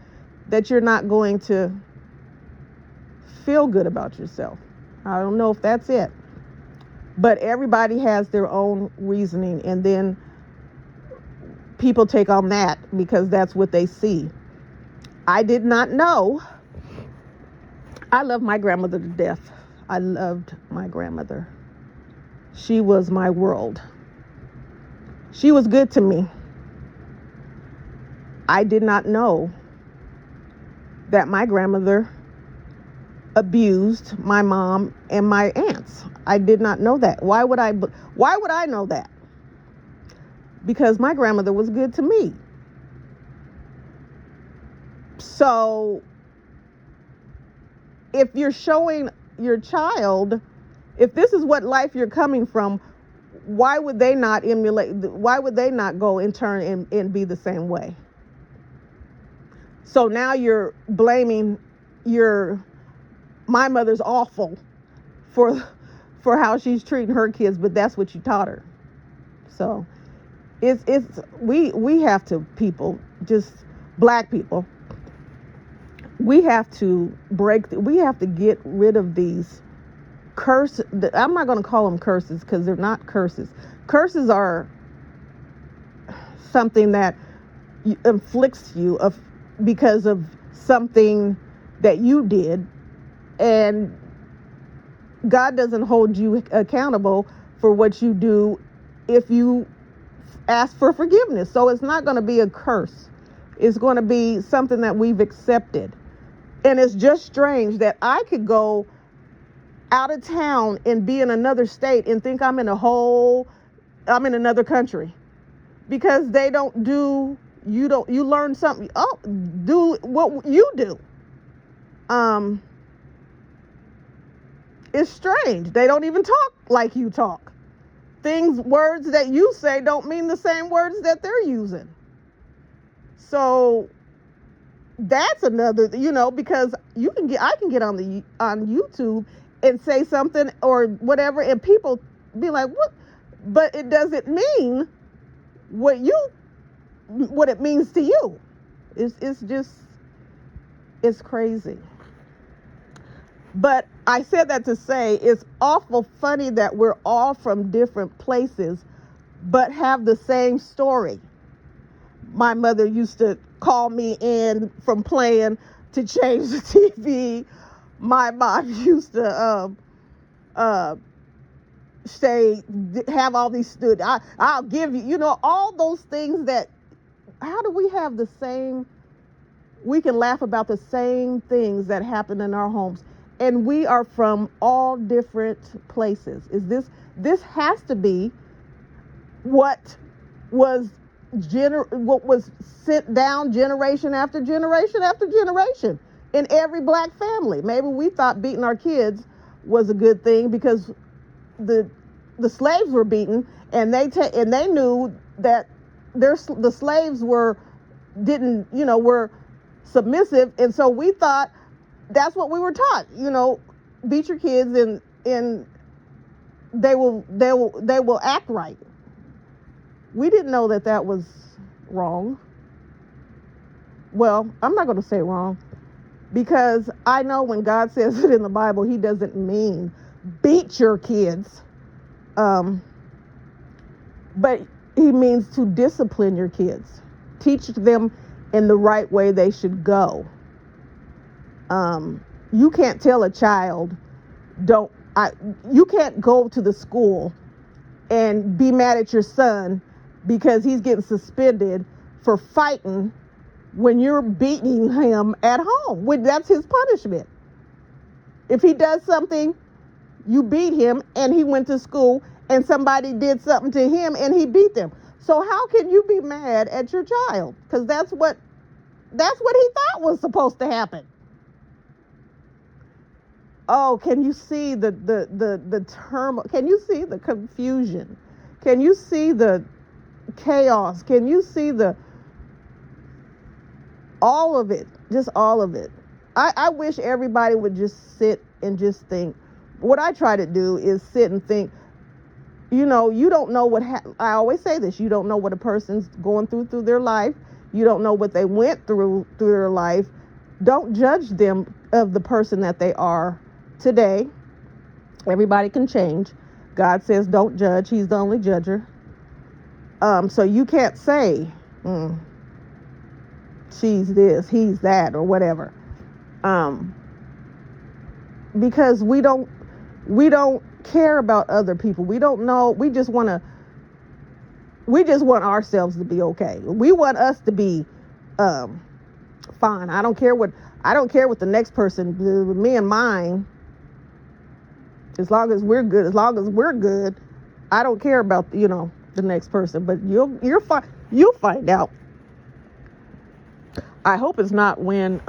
that you're not going to feel good about yourself. I don't know if that's it. But everybody has their own reasoning, and then people take on that because that's what they see. I did not know. I love my grandmother to death. I loved my grandmother. She was my world. She was good to me. I did not know that my grandmother abused my mom and my aunts. I did not know that. Why would I know that? Because my grandmother was good to me. So if you're showing your child, if this is what life you're coming from, why would they not emulate? Why would they not go in turn and be the same way? So now you're blaming my mother's awful for how she's treating her kids, but that's what you taught her. So we have to, people, just black people, we have to we have to get rid of these curses. I'm not going to call them curses because they're not curses. Curses are something that inflicts you because of something that you did, and God doesn't hold you accountable for what you do if you ask for forgiveness. So it's not going to be a curse. It's going to be something that we've accepted. And it's just strange that I could go out of town and be in another state and think I'm in another country, because they don't do, you learn something. Oh, do what you do. It's strange. They don't even talk like you talk. Words that you say don't mean the same words that they're using. So that's another, because I can get on YouTube and say something or whatever, and people be like, what? But it doesn't mean what it means to you. It's crazy. But I said that to say it's awful funny that we're all from different places but have the same story. My mother used to call me in from playing to change the TV. My mom used to say, have all these I'll give you, all those things that, how do we have the same, we can laugh about the same things that happen in our homes, and we are from all different places. This has to be what was sent down generation after generation after generation in every black family. Maybe we thought beating our kids was a good thing because the slaves were beaten, and they knew that the slaves were submissive, and so we thought that's what we were taught. Beat your kids and they will act right. We didn't know that was wrong. Well, I'm not going to say wrong, because I know when God says it in the Bible, he doesn't mean beat your kids. But he means to discipline your kids. Teach them in the right way they should go. You can't tell a child, you can't go to the school and be mad at your son because he's getting suspended for fighting when you're beating him at home. That's his punishment. If he does something, you beat him, and he went to school and somebody did something to him and he beat them. So how can you be mad at your child? Because that's what he thought was supposed to happen. Oh, can you see the turmoil? Can you see the confusion? Can you see the chaos? Can you see all of it? Just all of it. I wish everybody would just sit and just think. What I try to do is sit and think. You don't know what I always say this. You don't know what a person's going through their life. You don't know what they went through their life. Don't judge them of the person that they are today. Everybody can change. God says don't judge. He's the only judger. So you can't say she's this, he's that, or whatever. Because we don't care about other people. We don't know. We just want ourselves to be okay. We want us to be fine. I don't care what the next person, me and mine. As long as we're good, I don't care about the next person. But you'll find out. I hope it's not when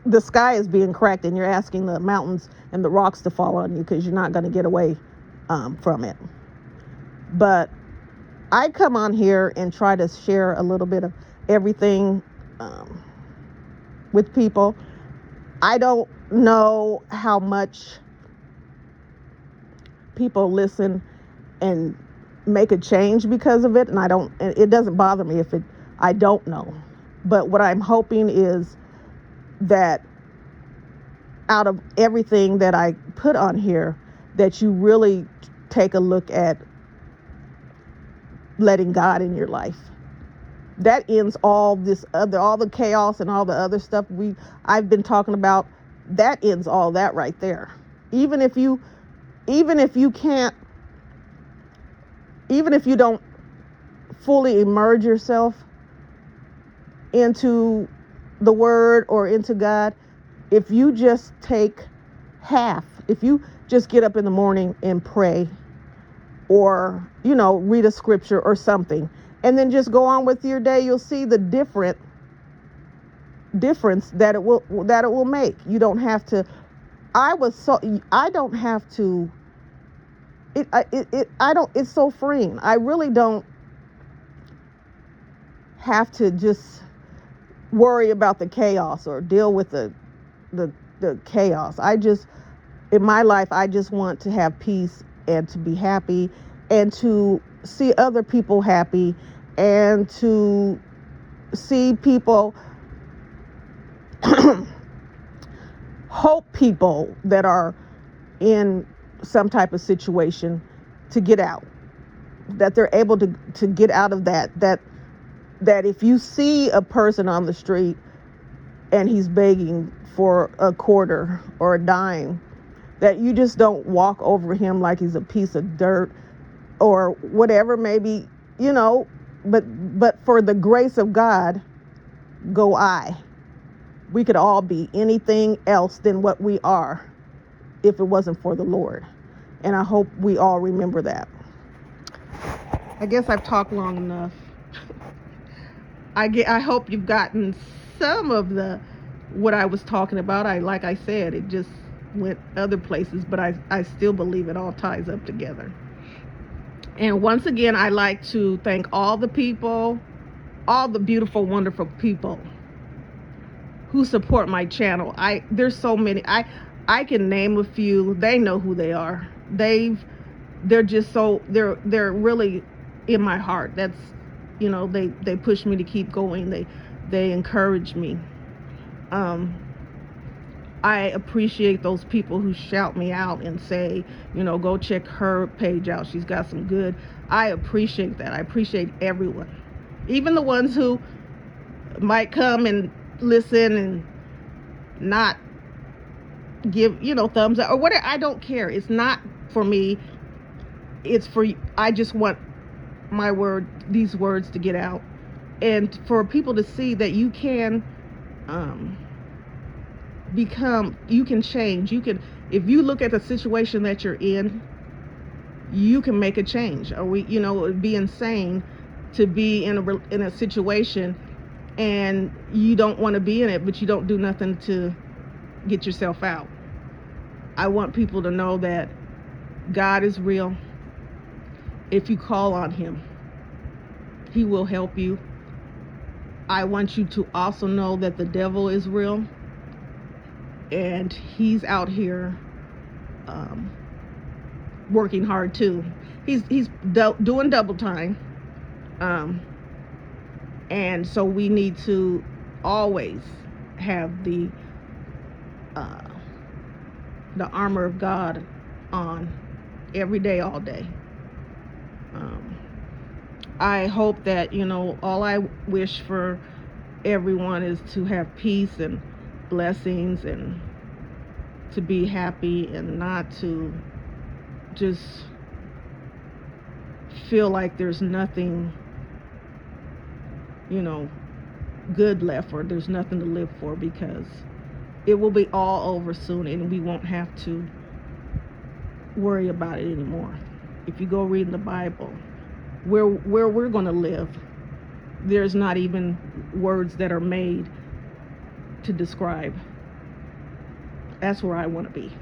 the sky is being cracked and you're asking the mountains and the rocks to fall on you, because you're not going to get away from it. But I come on here and try to share a little bit of everything with people. I don't know how much people listen and make a change because of it, and it doesn't bother me if I don't know. But what I'm hoping is that out of everything that I put on here, that you really take a look at letting God in your life. That ends all the chaos and all the other stuff I've been talking about. That ends all that right there. Even if you don't fully immerse yourself into the word or into God, if you just take half, if you just get up in the morning and pray, or read a scripture or something, and then just go on with your day, you'll see the difference that it will make. You don't have to. I don't have to. It's so freeing. I really don't have to just worry about the chaos or deal with the chaos. In my life, I just want to have peace and to be happy and to see other people happy and to see people hope people that are in some type of situation to get out, that they're able to get out of that if you see a person on the street and he's begging for a quarter or a dime, that you just don't walk over him like he's a piece of dirt or whatever, maybe, but for the grace of God, go I. We could all be anything else than what we are if it wasn't for the Lord. And I hope we all remember that. I guess I've talked long enough. I hope you've gotten some of what I was talking about. Like I said, it just went other places, but I still believe it all ties up together. And once again, I like to thank all the people, all the beautiful, wonderful people who support my channel. There's so many. I can name a few. They know who they are. They're just so they're really in my heart. That's they push me to keep going. They encourage me. I appreciate those people who shout me out and say, go check her page out. She's got some good. I appreciate that. I appreciate everyone, even the ones who might come and listen and not give, thumbs up or whatever. I don't care. It's not for me. It's for, I just want these words to get out, and for people to see that you can you can change. If you look at the situation that you're in, you can make a change. Or it would be insane to be in a situation and you don't want to be in it, but you don't do nothing to get yourself out. I want people to know that God is real. If you call on him, he will help you. I want you to also know that the devil is real, and he's out here working hard too. He's doing double time, and so we need to always have the armor of God on every day, all day. I hope that, all I wish for everyone is to have peace and blessings, and to be happy, and not to just feel like there's nothing, good left, or there's nothing to live for, because it will be all over soon and we won't have to worry about it anymore. If you go read in the Bible, where we're going to live, there's not even words that are made to describe. That's where I want to be.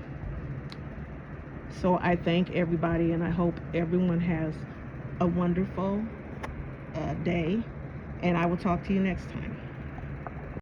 So I thank everybody, and I hope everyone has a wonderful day, and I will talk to you next time.